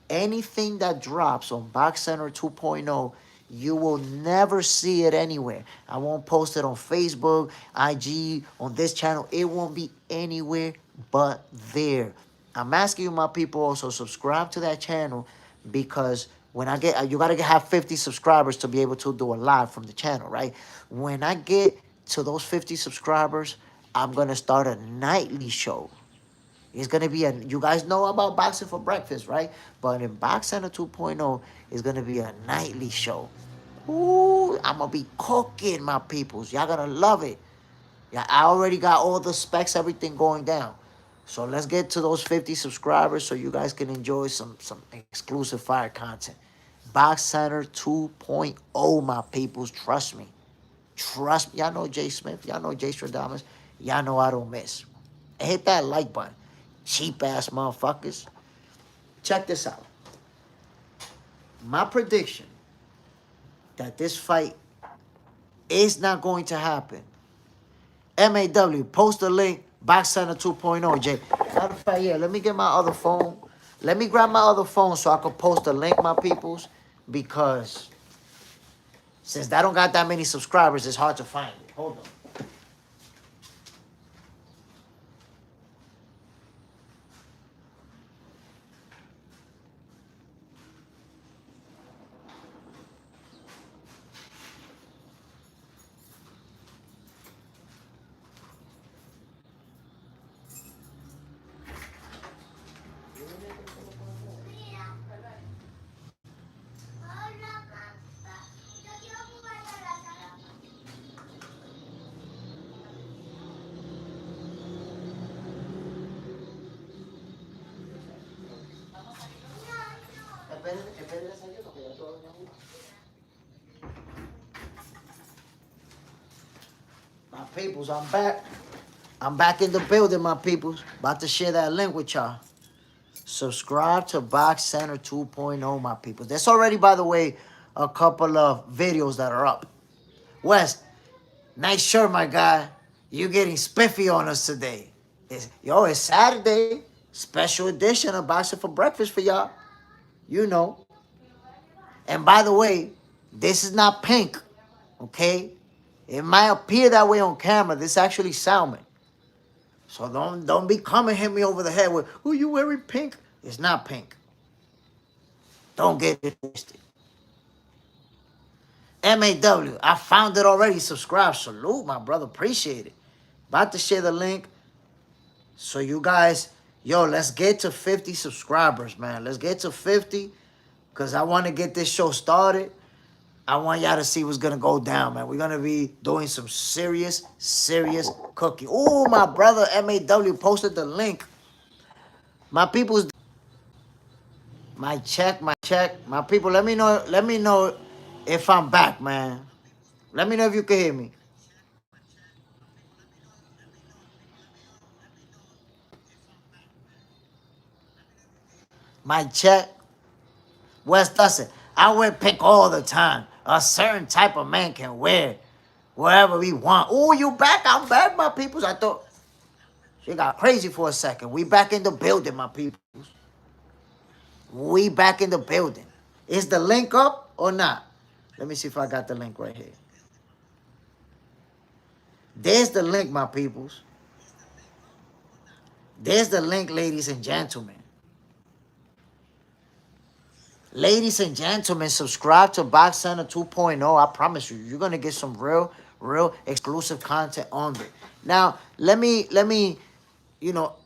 Anything that drops on Box Center 2.0, you will never see it anywhere. I won't post it on Facebook, IG, on this channel. It won't be anywhere but there. I'm asking you, my people, also subscribe to that channel, because when I get, you gotta have 50 subscribers to be able to do a live from the channel, right? When I get to those 50 subscribers, I'm gonna start a nightly show. It's going to be you guys know about Boxing for Breakfast, right? But in Box Center 2.0, it's going to be a nightly show. Ooh, I'm going to be cooking, my peoples. Y'all going to love it. Yeah, I already got all the specs, everything going down. So let's get to those 50 subscribers so you guys can enjoy some exclusive fire content. Box Center 2.0, my peoples. Trust me. Trust me. Y'all know Jay Smith. Y'all know Jay Stradamus. Y'all know I don't miss. And hit that like button. Cheap ass motherfuckers. Check this out. My prediction that this fight is not going to happen. MAW, post the link. Box Center 2.0, Jay. Matter of fact, yeah, let me get my other phone. Let me grab my other phone so I can post the link, my peoples. Because since I don't got that many subscribers, it's hard to find it. Hold on. My peoples, I'm back. I'm back in the building, my peoples. About to share that link with y'all. Subscribe to Box Center 2.0, my people. There's already, by the way, a couple of videos that are up. West, nice shirt, my guy. You getting spiffy on us today. It's Saturday. Special edition of Boxing for Breakfast for y'all. You know. And by the way, this is not pink, okay? It might appear that way on camera. This is actually salmon. So don't be coming hit me over the head with, "Who you wearing pink?" It's not pink. Don't get it twisted. MAW, I found it already. Subscribe. Salute, my brother. Appreciate it. About to share the link. So you guys, yo, let's get to 50 subscribers, man. Let's get to 50. Because I want to get this show started. I want y'all to see what's going to go down, man. We're going to be doing some serious cooking. Oh, my brother MAW posted the link. My people's, my check. My people, let me know if I'm back, man. Let me know if you can hear me. My check. West Dustin. I wear pink all the time. A certain type of man can wear wherever we want. Oh, you back? I'm back, my peoples. I thought she got crazy for a second. We back in the building, my peoples. We back in the building. Is the link up or not? Let me see if I got the link right here. There's the link, my peoples. There's the link, ladies and gentlemen. Ladies and gentlemen, subscribe to Box Center 2.0. I promise you, you're gonna get some real exclusive content on it. Now, let me,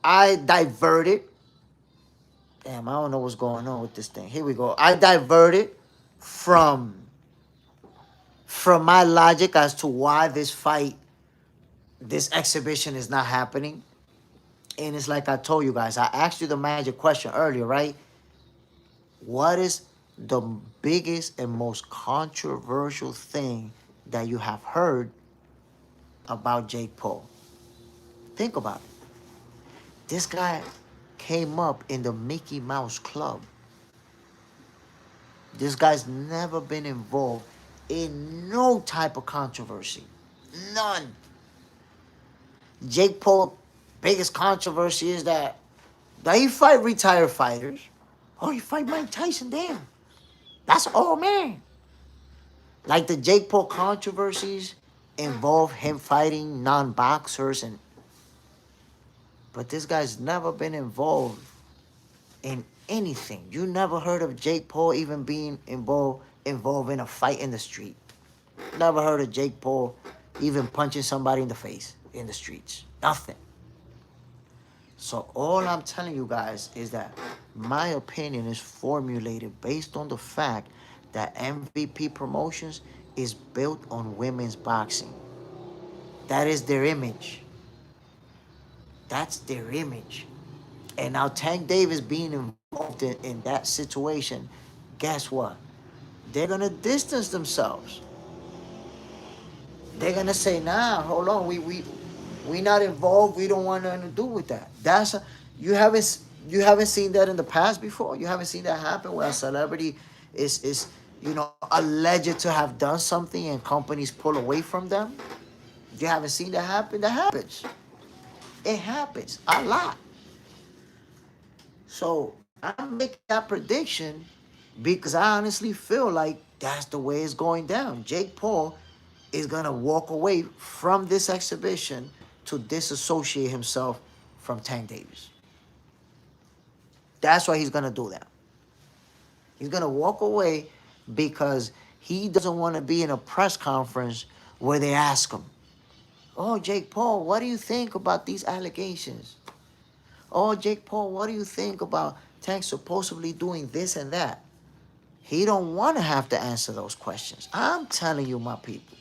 I diverted. Damn, I don't know what's going on with this thing. Here we go. I diverted from my logic as to why this fight, this exhibition is not happening. And it's like I told you guys, I asked you the magic question earlier, right? What is the biggest and most controversial thing that you have heard about Jake Paul. Think about it. This guy came up in the Mickey Mouse Club. This guy's never been involved in no type of controversy. None. Jake Paul, biggest controversy is that he fight retired fighters. Oh, he fight Mike Tyson, damn. That's all, man. Like the Jake Paul controversies involve him fighting non-boxers but this guy's never been involved in anything. You never heard of Jake Paul even being involved in a fight in the street. Never heard of Jake Paul even punching somebody in the face in the streets. Nothing. So all I'm telling you guys is that my opinion is formulated based on the fact that MVP Promotions is built on women's boxing. That is their image. That's their image. And now Tank Davis being involved in that situation, guess what? They're going to distance themselves. They're going to say, nah, hold on, we not involved. We don't want nothing to do with that. You haven't seen that in the past before? You haven't seen that happen where a celebrity is alleged to have done something and companies pull away from them? You haven't seen that happen? That happens. It happens a lot. So I'm making that prediction because I honestly feel like that's the way it's going down. Jake Paul is going to walk away from this exhibition to disassociate himself from Tank Davis. That's why he's going to do that. He's going to walk away because he doesn't want to be in a press conference where they ask him, oh, Jake Paul, what do you think about these allegations? Oh, Jake Paul, what do you think about Tank supposedly doing this and that? He don't want to have to answer those questions. I'm telling you, my people.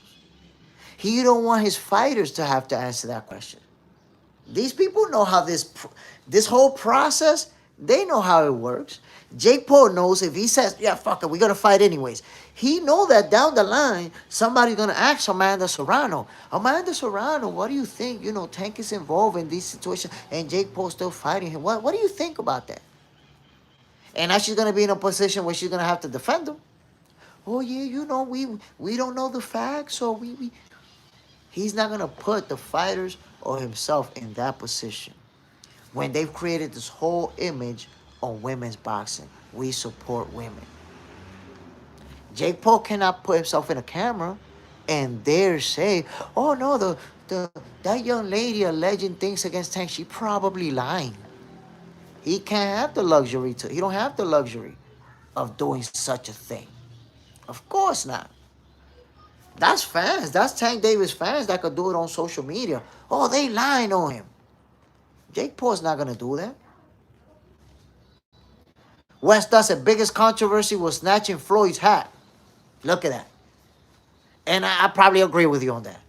He don't want his fighters to have to answer that question. These people know how this whole process, they know how it works. Jake Paul knows if he says, yeah, fuck it, we're going to fight anyways. He know that down the line, somebody's going to ask Amanda Serrano, what do you think? Tank is involved in these situations and Jake Paul's still fighting him. What do you think about that? And now she's going to be in a position where she's going to have to defend him. Oh, yeah, we don't know the facts, so we. He's not going to put the fighters or himself in that position. When they've created this whole image on women's boxing, we support women. Jake Paul cannot put himself in a camera and dare say, oh no, that young lady alleging things against Tank, she probably lying. He can't have the luxury he don't have the luxury of doing such a thing. Of course not. That's fans. That's Tank Davis fans that could do it on social media. Oh, they lying on him. Jake Paul's not going to do that. Wes Dussett, biggest controversy was snatching Floyd's hat. Look at that. And I probably agree with you on that.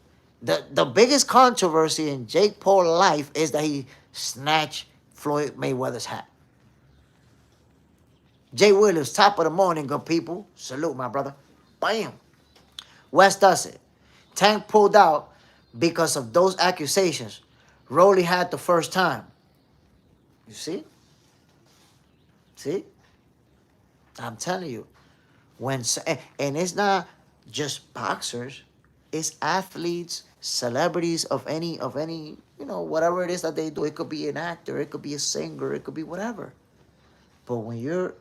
The biggest controversy in Jake Paul's life is that he snatched Floyd Mayweather's hat. Jay Williams, top of the morning, good people. Salute, my brother. Bam. Wes Dussett. Tank pulled out because of those accusations. Rolly had the first time. You see? See? I'm telling you. And it's not just boxers. It's athletes, celebrities of any, whatever it is that they do. It could be an actor. It could be a singer. It could be whatever. But when you're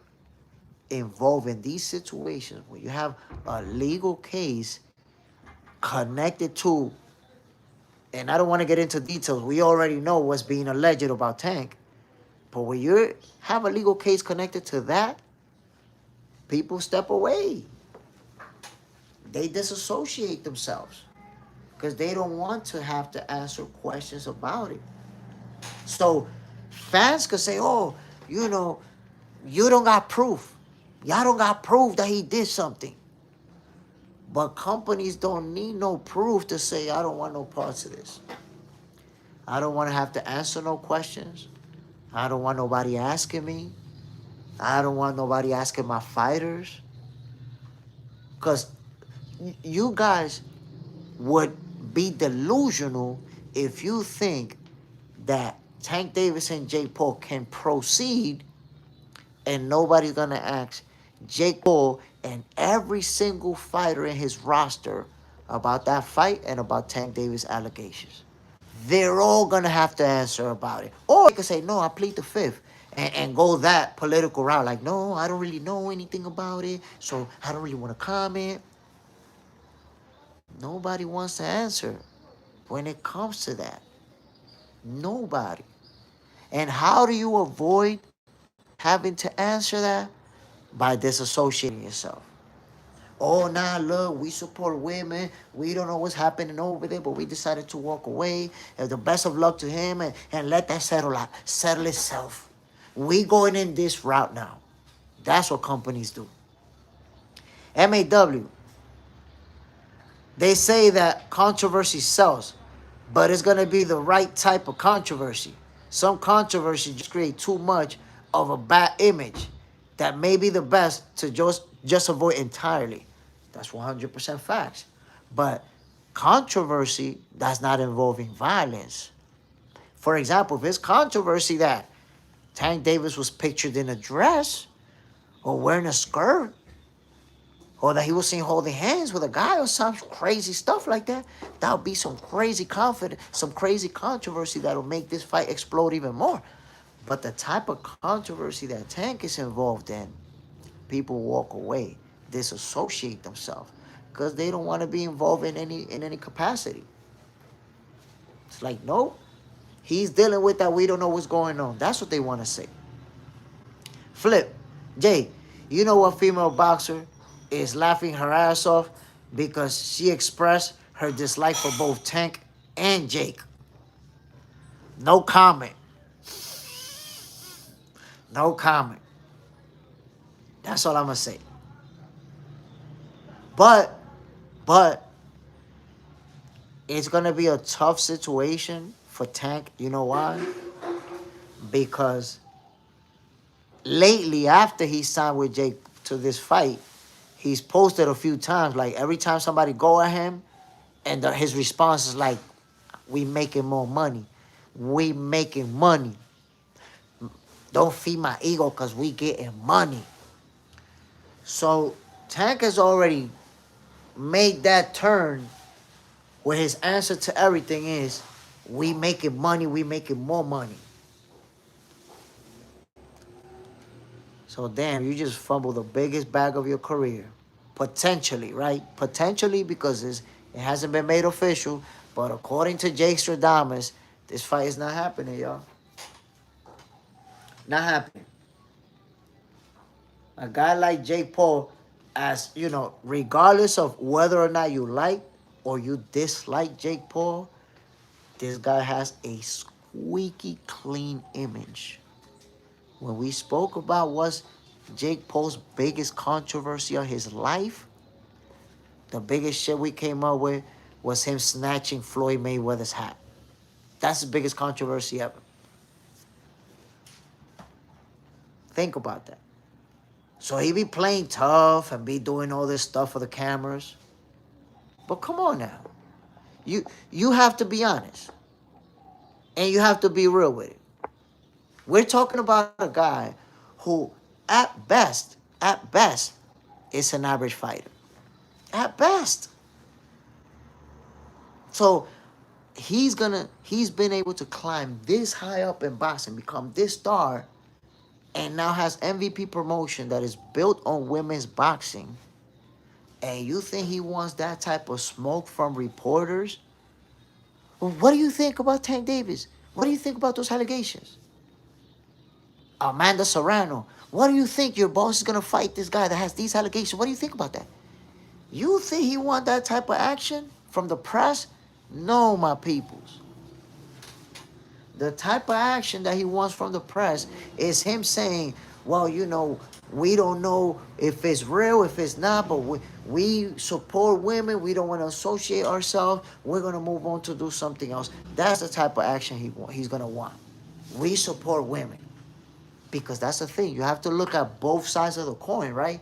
involved in these situations, where you have a legal case connected to, and I don't want to get into details. We already know what's being alleged about Tank. But when you have a legal case connected to that, people step away. They disassociate themselves because they don't want to have to answer questions about it. So fans could say, oh, you don't got proof. Y'all don't got proof that he did something. But companies don't need no proof to say, I don't want no parts of this. I don't want to have to answer no questions. I don't want nobody asking me. I don't want nobody asking my fighters. Because you guys would be delusional if you think that Tank Davis and Jake Paul can proceed and nobody's gonna ask Jake Paul and every single fighter in his roster about that fight and about Tank Davis allegations. They're all gonna have to answer about it. Or they could say, no, I plead the fifth. And go that political route. Like, no, I don't really know anything about it, so I don't really want to comment. Nobody wants to answer when it comes to that. Nobody. And how do you avoid having to answer that? By disassociating yourself. Oh, nah, look, we support women. We don't know what's happening over there, but we decided to walk away. And the best of luck to him and let that settle itself. We going in this route now. That's what companies do. MAW, they say that controversy sells, but it's going to be the right type of controversy. Some controversy just create too much of a bad image that may be the best to just avoid entirely. That's 100% facts. But controversy that's not involving violence. For example, if it's controversy that Tank Davis was pictured in a dress or wearing a skirt, or that he was seen holding hands with a guy or some crazy stuff like that, that would be some crazy controversy that'll make this fight explode even more. But the type of controversy that Tank is involved in, people walk away, disassociate themselves, because they don't want to be involved in any capacity. It's like, no, he's dealing with that. We don't know what's going on. That's what they want to say. Flip, Jay, you know what female boxer is laughing her ass off because she expressed her dislike for both Tank and Jake? No comment. No comment. That's all I'm going to say. But it's going to be a tough situation for Tank. You know why? Because lately, after he signed with Jake to this fight, he's posted a few times, like every time somebody go at him, and his response is like, we making more money. We making money. Don't feed my ego because we getting money. So Tank has already made that turn where his answer to everything is, we making money, we making more money. So damn, you just fumbled the biggest bag of your career. Potentially, right? Potentially, because it hasn't been made official. But according to Jake Stradamus, this fight is not happening, y'all. Not happening. A guy like Jake Paul, as you know, regardless of whether or not you like or you dislike Jake Paul, this guy has a squeaky clean image. When we spoke about what's Jake Paul's biggest controversy of his life, the biggest shit we came up with was him snatching Floyd Mayweather's hat. That's the biggest controversy ever. Think about that. So he be playing tough and be doing all this stuff for the cameras. But come on now. You have to be honest. And you have to be real with it. We're talking about a guy who, at best, is an average fighter. At best. So he's been able to climb this high up in boxing, become this star, and now has MVP promotion that is built on women's boxing. And you think he wants that type of smoke from reporters? Well, what do you think about Tank Davis? What do you think about those allegations? Amanda Serrano, what do you think? Your boss is going to fight this guy that has these allegations. What do you think about that? You think he want that type of action from the press? No, my peoples. The type of action that he wants from the press is him saying, well, you know, we don't know if it's real, if it's not, but we support women. We don't want to associate ourselves. We're going to move on to do something else. That's the type of action he's going to want. We support women. Because that's the thing. You have to look at both sides of the coin, right?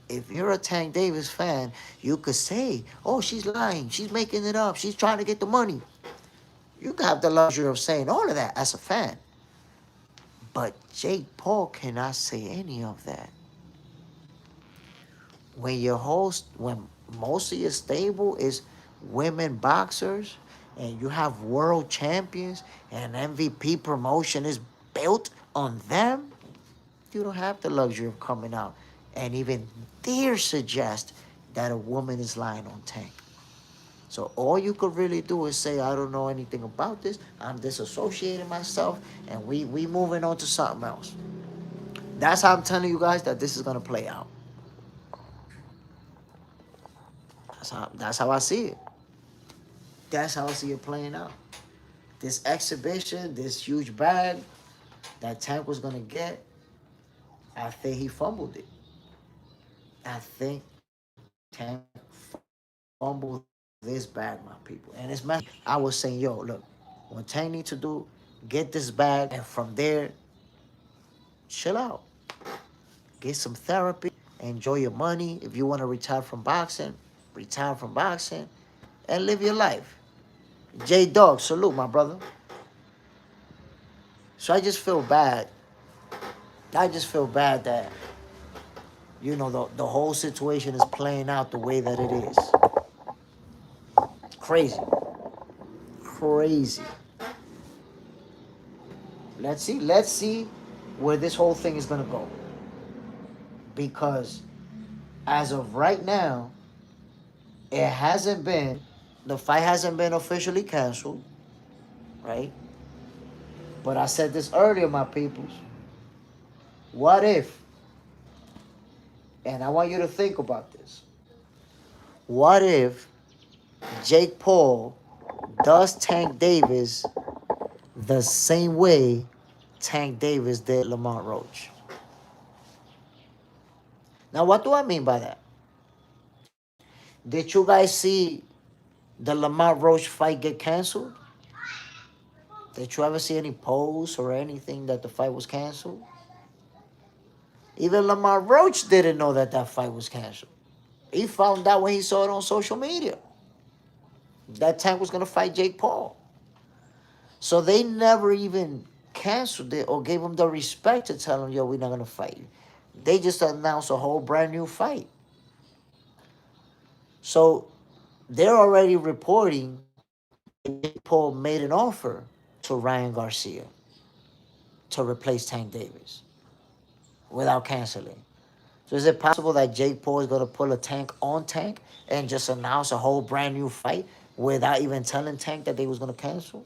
If you're a Tank Davis fan, you could say, oh, she's lying. She's making it up. She's trying to get the money. You can have the luxury of saying all of that as a fan. But Jake Paul cannot say any of that. When most of your stable is women boxers and you have world champions and MVP promotion is built on them, you don't have the luxury of coming out and even dare suggest that a woman is lying on Tank. So all you could really do is say, I don't know anything about this. I'm disassociating myself, and we moving on to something else. That's how I'm telling you guys that this is gonna play out. That's how I see it. That's how I see it playing out. This exhibition, this huge bag that Tank was gonna get, I think he fumbled it. I think Tank fumbled this bag, my people. And it's messy. I was saying, yo, look, what Tank need to do, get this bag, and from there, chill out. Get some therapy. Enjoy your money. If you want to retire from boxing, and live your life. J Dog, salute, my brother. So I just feel bad. I just feel bad that, the whole situation is playing out the way that it is. Crazy. Crazy. Let's see where this whole thing is gonna go. Because as of right now, the fight hasn't been officially canceled, right? But I said this earlier, my peoples. What if, and I want you to think about this, what if Jake Paul does Tank Davis the same way Tank Davis did Lamont Roach? Now, what do I mean by that? Did you guys see the Lamont Roach fight get canceled? Did you ever see any posts or anything that the fight was canceled? Even Lamont Roach didn't know that fight was canceled. He found out when he saw it on social media. That Tank was going to fight Jake Paul. So they never even canceled it or gave him the respect to tell him, yo, we're not going to fight you. They just announced a whole brand new fight. So they're already reporting Jake Paul made an offer to Ryan Garcia to replace Tank Davis without canceling. So is it possible that Jake Paul is going to pull a Tank on Tank and just announce a whole brand new fight without even telling Tank that they was going to cancel?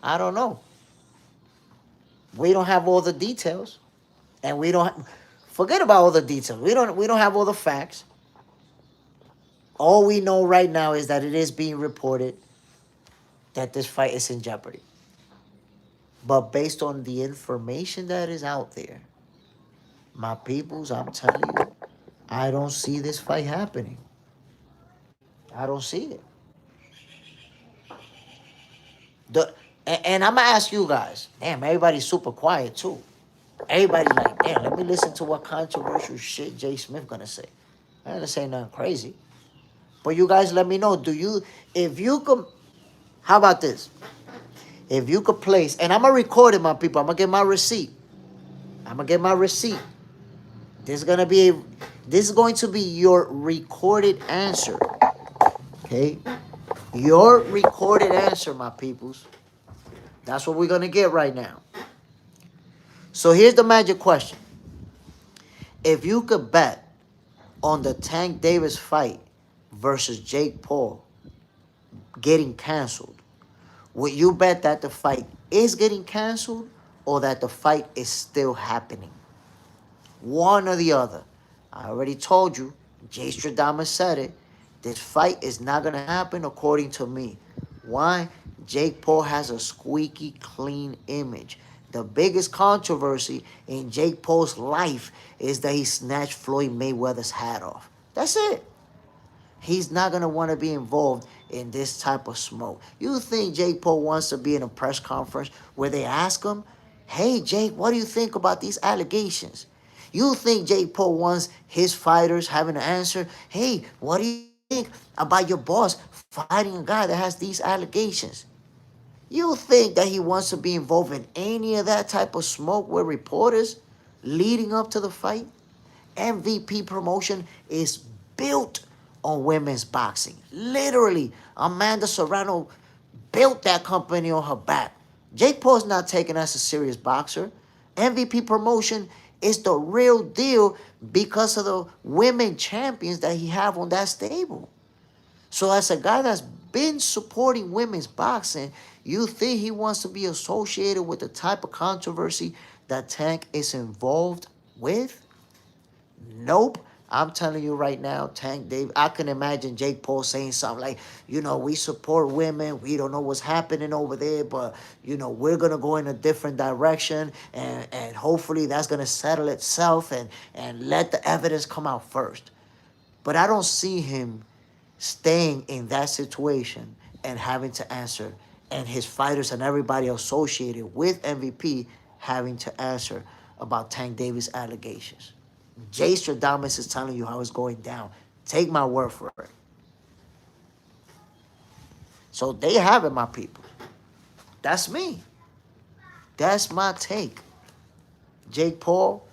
I don't know. We don't have all the details, and we don't forget about all the details. We don't have all the facts. All we know right now is that it is being reported that this fight is in jeopardy. But based on the information that is out there, my peoples, I'm telling you, I don't see this fight happening. I don't see it. And I'm going to ask you guys, damn, everybody's super quiet too. Everybody's like, damn, let me listen to what controversial shit Jay Smith going to say. I ain't going to say nothing crazy. But you guys let me know, if you could, how about this? If you could place, and I'm going to record it, my people. I'm going to get my receipt. This is going to be your recorded answer. Okay? Your recorded answer, my peoples. That's what we're going to get right now. So here's the magic question. If you could bet on the Tank Davis fight versus Jake Paul getting canceled, would you bet that the fight is getting canceled or that the fight is still happening? One or the other. I already told you, Jay Stradamus said it. This fight is not going to happen according to me. Why? Jake Paul has a squeaky clean image. The biggest controversy in Jake Paul's life is that he snatched Floyd Mayweather's hat off. That's it. He's not going to want to be involved in this type of smoke. You think Jake Paul wants to be in a press conference where they ask him, hey, Jake, what do you think about these allegations? You think Jake Paul wants his fighters having to answer, hey, what do you think about your boss fighting a guy that has these allegations? You think that he wants to be involved in any of that type of smoke with reporters leading up to the fight? MVP promotion is built on women's boxing. Literally, Amanda Serrano built that company on her back. Jake Paul's not taken as a serious boxer. MVP promotion is the real deal because of the women champions that he have on that stable. So as a guy that's been supporting women's boxing, you think he wants to be associated with the type of controversy that Tank is involved with? Nope. I'm telling you right now, Tank Dave, I can imagine Jake Paul saying something like, we support women. We don't know what's happening over there, but, we're going to go in a different direction, and hopefully that's going to settle itself and let the evidence come out first. But I don't see him staying in that situation and having to answer, and his fighters and everybody associated with MVP having to answer about Tank Davis' allegations. Jay Stradamus is telling you how it's going down. Take my word for it. So they have it, my people. That's me. That's my take. Jake Paul,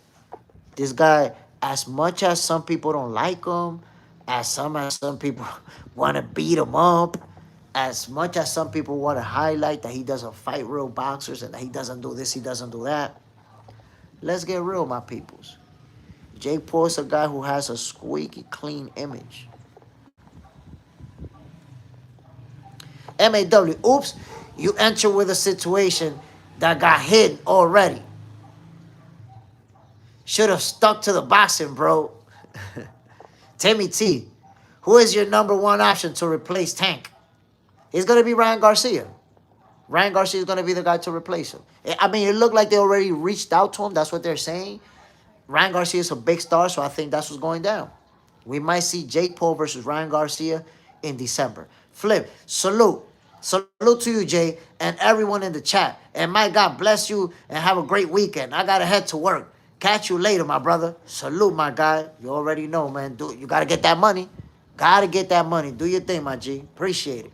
this guy, as much as some people don't like him, as some people want to beat him up, as much as some people want to highlight that he doesn't fight real boxers and that he doesn't do this, he doesn't do that. Let's get real, my peoples. Jake Paul's a guy who has a squeaky clean image. MAW, oops, you enter with a situation that got hidden already. Should have stuck to the boxing, bro. Timmy T, who is your number one option to replace Tank? It's going to be Ryan Garcia. Ryan Garcia is going to be the guy to replace him. I mean, it looked like they already reached out to him. That's what they're saying. Ryan Garcia is a big star, so I think that's what's going down. We might see Jake Paul versus Ryan Garcia in December. Flip, salute. Salute to you, Jay, and everyone in the chat. And my God bless you and have a great weekend. I got to head to work. Catch you later, my brother. Salute, my guy. You already know, man. You got to get that money. Got to get that money. Do your thing, my G. Appreciate it.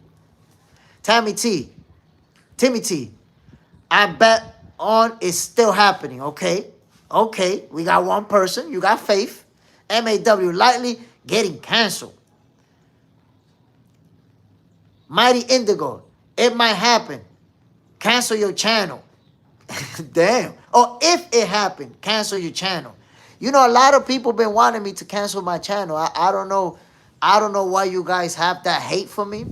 Timmy T, I bet on is still happening, okay? Okay, we got one person. You got faith. MAW lightly getting canceled. Mighty Indigo, it might happen. Cancel your channel. Damn. Or if it happened, cancel your channel. A lot of people been wanting me to cancel my channel. I don't know. I don't know why you guys have that hate for me.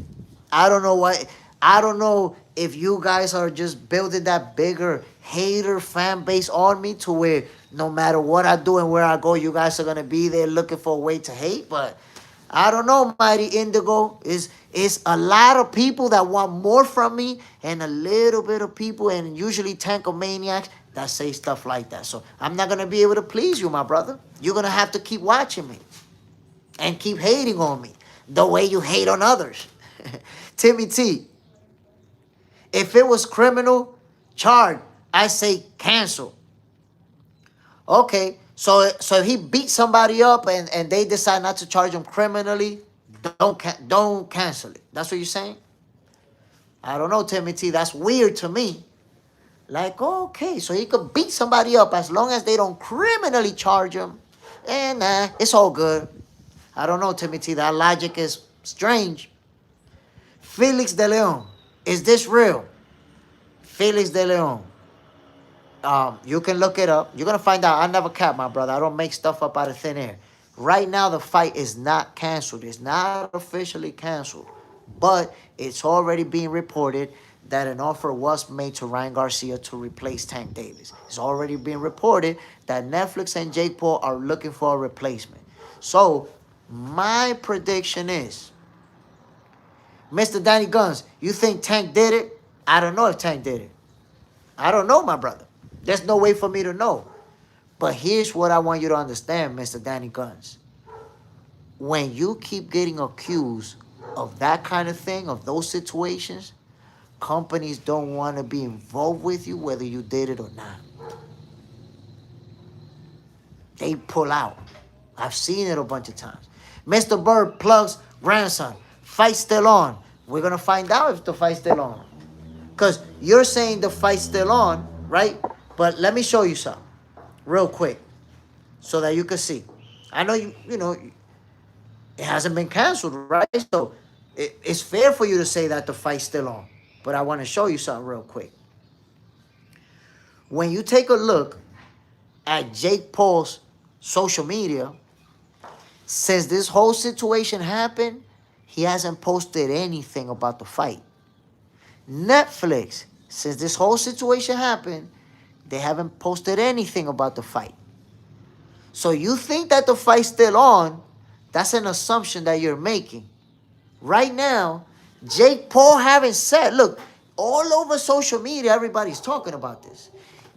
I don't know why. I don't know if you guys are just building that bigger hater fan base on me to where no matter what I do and where I go, you guys are going to be there looking for a way to hate. But I don't know, Mighty Indigo. It's a lot of people that want more from me and a little bit of people, and usually tankomaniacs, that say stuff like that. So I'm not going to be able to please you, my brother. You're going to have to keep watching me and keep hating on me the way you hate on others. Timmy T, if it was criminal charge, I say cancel. Okay, so if he beat somebody up and they decide not to charge him criminally, don't cancel it. That's what you're saying? I don't know, Timmy T. That's weird to me. Like, okay, so he could beat somebody up as long as they don't criminally charge him. And nah, it's all good. I don't know, Timmy T. That logic is strange. Felix de Leon, is this real? Felix de Leon. You can look it up. You're going to find out. I never cap, my brother. I don't make stuff up out of thin air. Right now, the fight is not canceled. It's not officially canceled. But it's already being reported that an offer was made to Ryan Garcia to replace Tank Davis. It's already being reported that Netflix and Jake Paul are looking for a replacement. So, my prediction is, Mr. Danny Guns, you think Tank did it? I don't know if Tank did it. I don't know, my brother. There's no way for me to know. But here's what I want you to understand, Mr. Danny Guns. When you keep getting accused of that kind of thing, of those situations, companies don't want to be involved with you, whether you did it or not. They pull out. I've seen it a bunch of times. Mr. Bird plugs grandson. Fight still on. We're going to find out if the fight's still on. Because you're saying the fight's still on, right? But let me show you something real quick so that you can see. I know you know, it hasn't been canceled, right? So it's fair for you to say that the fight's still on. But I want to show you something real quick. When you take a look at Jake Paul's social media, since this whole situation happened, he hasn't posted anything about the fight. Netflix, since this whole situation happened, they haven't posted anything about the fight. So you think that the fight's still on, that's an assumption that you're making. Right now, Jake Paul haven't said, look, all over social media, everybody's talking about this.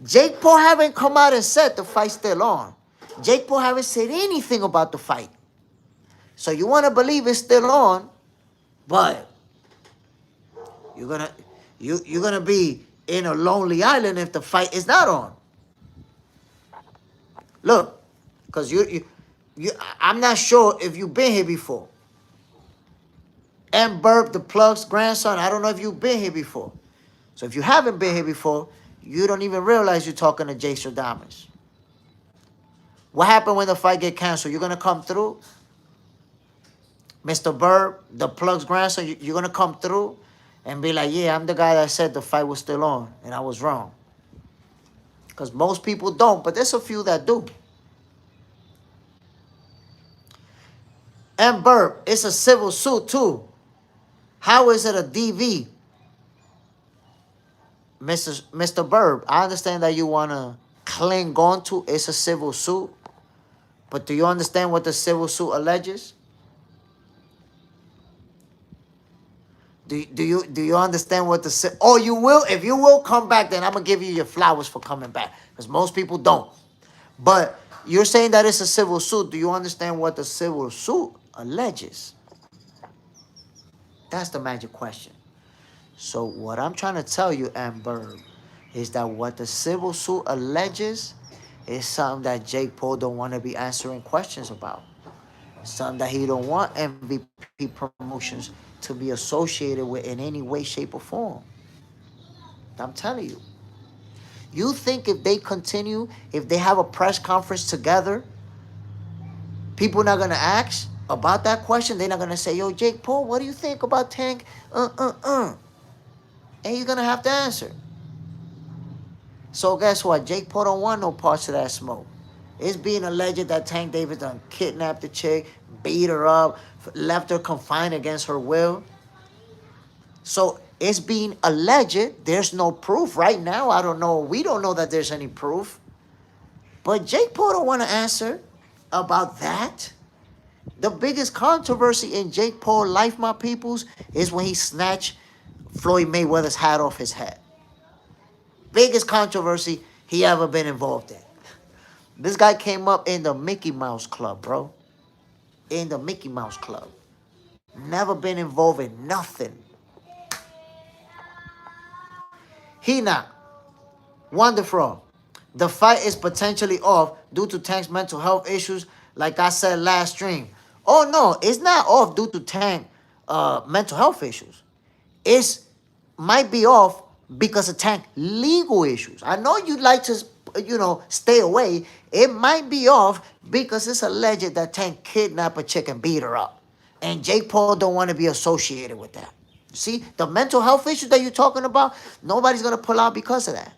Jake Paul haven't come out and said the fight's still on. Jake Paul haven't said anything about the fight. So you want to believe it's still on, but you're gonna be in a lonely island if the fight is not on. Look, because I'm not sure if you've been here before. M. Burp, the plug's grandson, I don't know if you've been here before. So if you haven't been here before, you don't even realize you're talking to Jay Stradamus. What happened when the fight get canceled? You're gonna come through? Mr. Burp, the plug's grandson, you're gonna come through and be like, yeah, I'm the guy that said the fight was still on and I was wrong. Because most people don't, but there's a few that do. And Burp, it's a civil suit too. How is it a DV? Mr. Burp, I understand that you want to cling on to it's a civil suit, but do you understand what the civil suit alleges? Do you understand what the... Oh, you will? If you will come back, then I'm going to give you your flowers for coming back. Because most people don't. But you're saying that it's a civil suit. Do you understand what the civil suit alleges? That's the magic question. So what I'm trying to tell you, Amber, is that what the civil suit alleges is something that Jake Paul don't want to be answering questions about. Something that he don't want MVP promotions to be associated with in any way, shape, or form. I'm telling you. You think if they continue, if they have a press conference together, people not going to ask about that question? They're not going to say, yo, Jake Paul, what do you think about Tank? And you're going to have to answer. So guess what? Jake Paul don't want no parts of that smoke. It's being alleged that Tank Davis done kidnapped the chick, beat her up, left her confined against her will. So it's being alleged. There's no proof right now. I don't know. We don't know that there's any proof. But Jake Paul don't want to answer about that. The biggest controversy in Jake Paul's life, my peoples, is when he snatched Floyd Mayweather's hat off his head. Biggest controversy he ever been involved in. This guy came up in the Mickey Mouse Club, bro. In the Mickey Mouse Club. Never been involved in nothing. Hina, wonderful. The fight is potentially off due to Tank's mental health issues, like I said last stream. Oh, no, it's not off due to Tank mental health issues. It's might be off because of Tank legal issues. I know you'd like to, stay away. It might be off because it's alleged that Tank kidnapped a chick and beat her up. And Jake Paul don't want to be associated with that. See, the mental health issues that you're talking about, nobody's going to pull out because of that.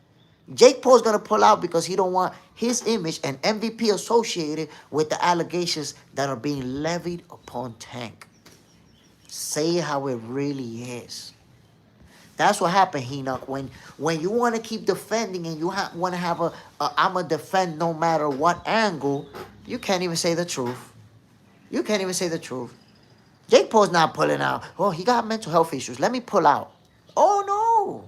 Jake Paul's going to pull out because he don't want his image and MVP associated with the allegations that are being levied upon Tank. Say how it really is. That's what happened, Enoch. When you want to keep defending and you want to have a I'm going to defend no matter what angle, you can't even say the truth. You can't even say the truth. Jake Paul's not pulling out. Oh, he got mental health issues. Let me pull out. Oh, no.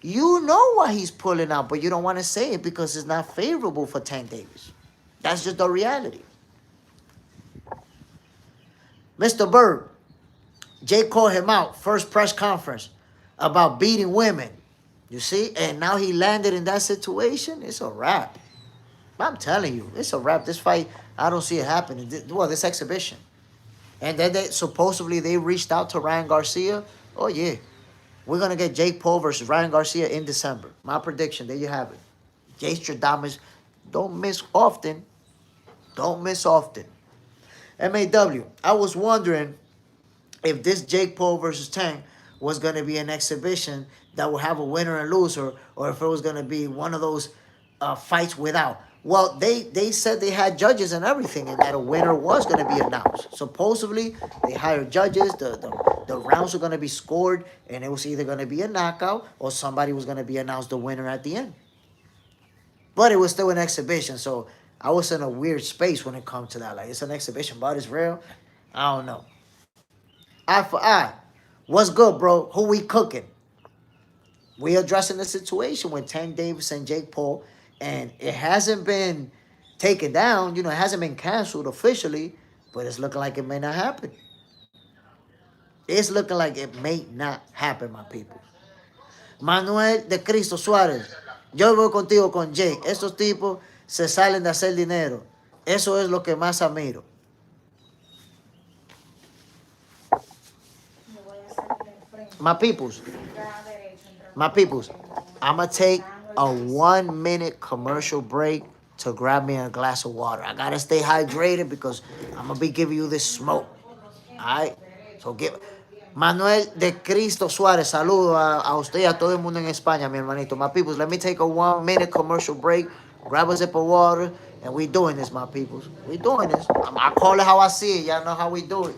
You know why he's pulling out, but you don't want to say it because it's not favorable for Tank Davis. That's just the reality. Mr. Bird, Jake called him out, first press conference, about beating women. You see? And now he landed in that situation. It's a wrap. I'm telling you, it's a wrap. This fight, I don't see it happening. Well, this exhibition. And then they supposedly they reached out to Ryan Garcia. Oh yeah, we're gonna get Jake Paul versus Ryan Garcia in December. My prediction. There you have it. Jake Stradamus, don't miss often. Don't miss often. MAW. I was wondering if this Jake Paul versus Tank was gonna be an exhibition that would have a winner and loser, or if it was gonna be one of those fights without. Well, they said they had judges and everything, and that a winner was gonna be announced. Supposedly, they hired judges. The rounds were gonna be scored, and it was either gonna be a knockout or somebody was gonna be announced the winner at the end. But it was still an exhibition, so I was in a weird space when it comes to that. Like, it's an exhibition, but it's real. I don't know. Eye for eye. What's good, bro? Who we cooking? We addressing the situation with Tank Davis and Jake Paul, and it hasn't been taken down. You know, it hasn't been canceled officially, but it's looking like it may not happen. It's looking like it may not happen, my people. Manuel de Cristo Suárez. Yo voy contigo con Jake. Esos tipos se salen de hacer dinero. Eso es lo que más admiro. My peoples. My peoples. I'm going to take a 1-minute commercial break to grab me a glass of water. I got to stay hydrated because I'm going to be giving you this smoke. All right? So give... Manuel de Cristo Suárez, saludo a usted y a todo el mundo en España, mi hermanito. My peoples, let me take a 1-minute commercial break, grab a sip of water, and we doing this, my peoples. We doing this. I call it how I see it. Y'all know how we do it.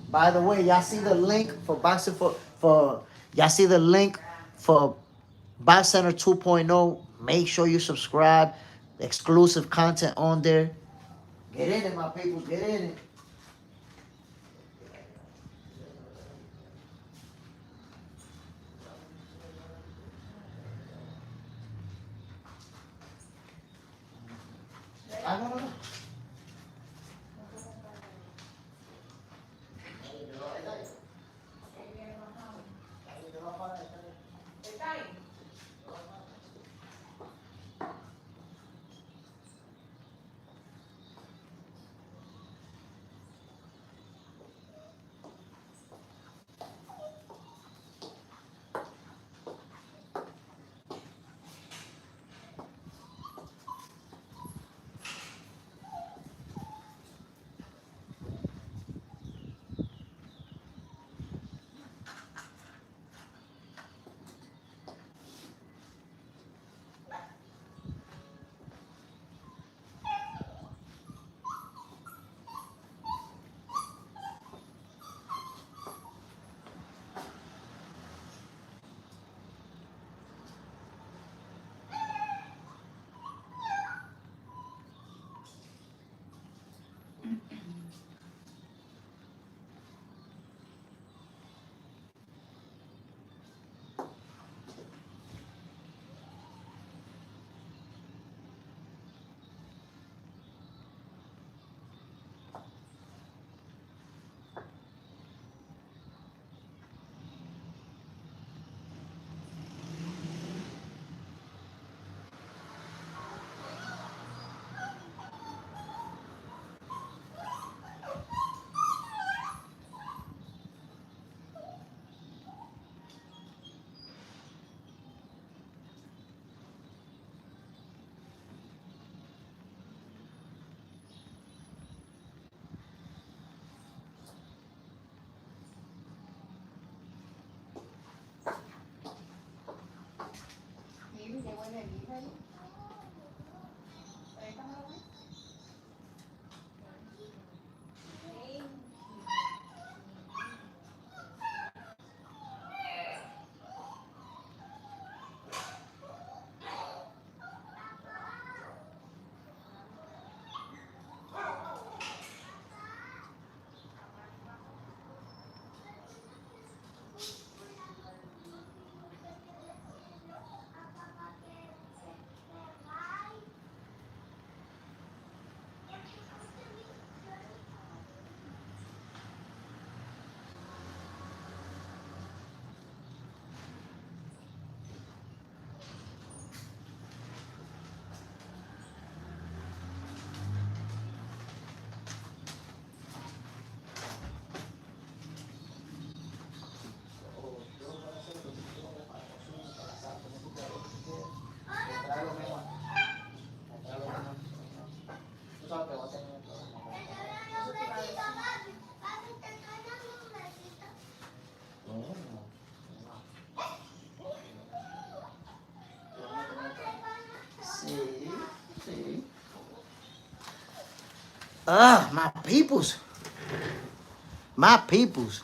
By the way, y'all see the link for boxing for y'all see the link for Box Center 2.0. Make sure you subscribe. Exclusive content on there. Get in it, my people. Get in it. I don't know. My peoples. My peoples.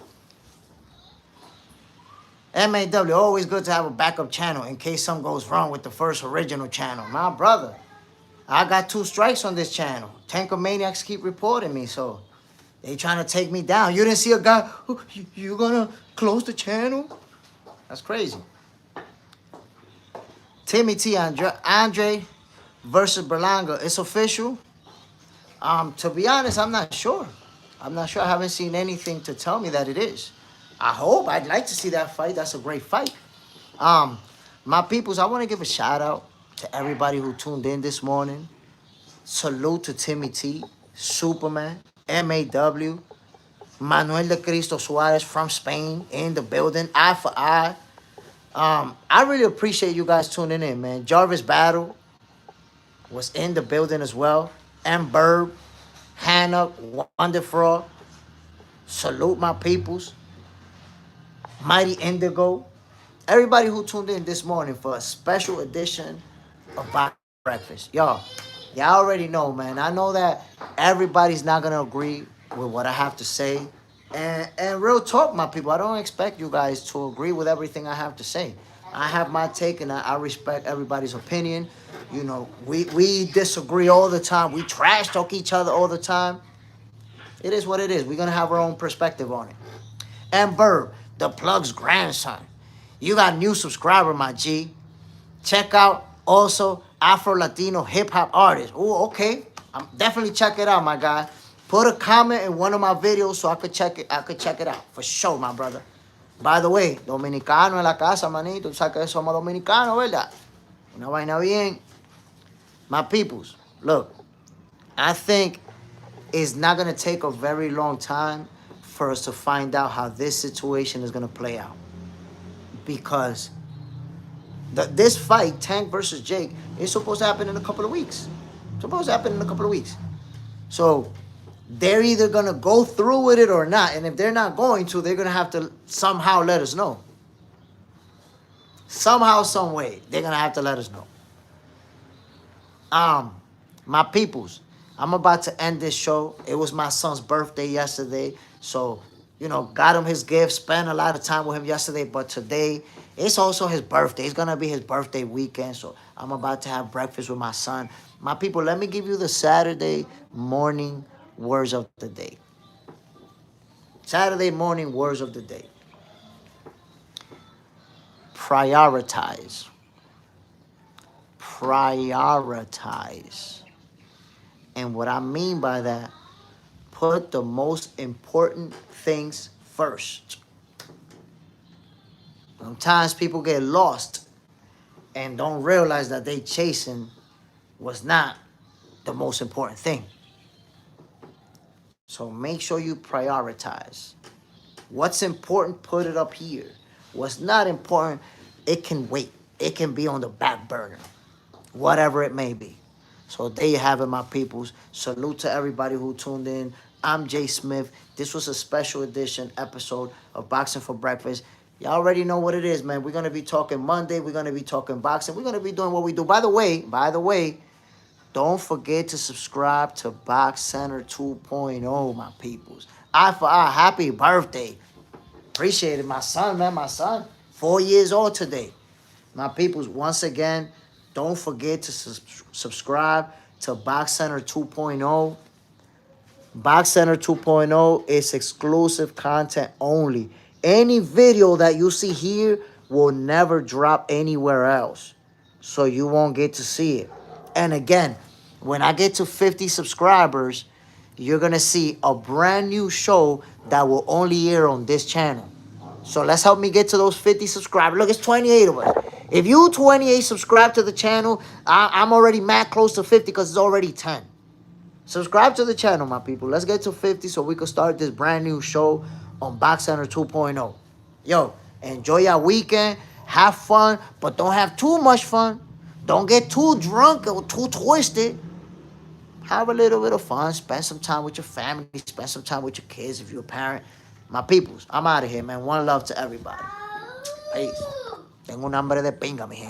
MAW, always good to have a backup channel in case something goes wrong with the first original channel. My brother, I got 2 strikes on this channel. Tankomaniacs keep reporting me, so they trying to take me down. You didn't see a guy, oh, you gonna close the channel? That's crazy. Timmy T, Andre versus Berlanga. It's official. To be honest, I'm not sure. I'm not sure. I haven't seen anything to tell me that it is. I hope. I'd like to see that fight. That's a great fight. My peoples, I want to give a shout out to everybody who tuned in this morning. Salute to Timmy T, Superman, MAW, Manuel de Cristo Suarez from Spain in the building, Eye for Eye. I really appreciate you guys tuning in, man. Jarvis Battle was in the building as well. M. Burb, Hannah, Wonderful. Salute my peoples. Mighty Indigo. Everybody who tuned in this morning for a special edition of Box Breakfast. Y'all already know, man. I know that everybody's not going to agree with what I have to say. And real talk, my people, I don't expect you guys to agree with everything I have to say. I have my take, and I respect everybody's opinion. You know, we disagree all the time. We trash talk each other all the time. It is what it is. We're going to have our own perspective on it. And Burb, the plug's grandson. You got new subscriber, my G. Check out also Afro-Latino hip-hop artist. Oh, okay. Definitely check it out, my guy. Put a comment in one of my videos so I could check it out. For sure, my brother. By the way, dominicano en la casa, manito. Tú sabes que somos dominicanos, ¿verdad? Una vaina bien. My peoples, look. I think it's not going to take a very long time for us to find out how this situation is going to play out. Because this fight, Tank versus Jake, is supposed to happen in a couple of weeks. So they're either going to go through with it or not. And if they're not going to, they're going to have to somehow let us know. Somehow, some way, they're going to have to let us know. My peoples, I'm about to end this show. It was my son's birthday yesterday. So, you know, got him his gift, spent a lot of time with him yesterday. But today, it's also his birthday. It's going to be his birthday weekend. So I'm about to have breakfast with my son. My people, let me give you the Saturday morning words of the day. Saturday morning words of the day. Prioritize. Prioritize. And what I mean by that, put the most important things first. Sometimes people get lost and don't realize that they chasing was not the most important thing. So make sure you prioritize. What's important, put it up here. What's not important, it can wait. It can be on the back burner. Whatever it may be. So there you have it, my peoples. Salute to everybody who tuned in. I'm Jay Smith. This was a special edition episode of Boxing for Breakfast. Y'all already know what it is, man. We're going to be talking Monday. We're going to be talking boxing. We're going to be doing what we do. By the way, don't forget to subscribe to Box Center 2.0, my peoples. Eye for eye. Happy birthday. Appreciate it. My son, man. My son. 4 years old today. My peoples, once again, don't forget to subscribe to Box Center 2.0. Box Center 2.0 is exclusive content only. Any video that you see here will never drop anywhere else. So you won't get to see it. And again, when I get to 50 subscribers, you're going to see a brand new show that will only air on this channel. So let's help me get to those 50 subscribers. Look, it's 28 of us. If you 28 subscribe to the channel, I'm already mad close to 50 because it's already 10. Subscribe to the channel, my people. Let's get to 50 so we can start this brand new show on Box Center 2.0. Yo, enjoy your weekend. Have fun, but don't have too much fun. Don't get too drunk or too twisted. Have a little bit of fun. Spend some time with your family. Spend some time with your kids if you're a parent. My peoples, I'm out of here, man. One love to everybody. Peace. Tengo un hambre de pinga, mi gente.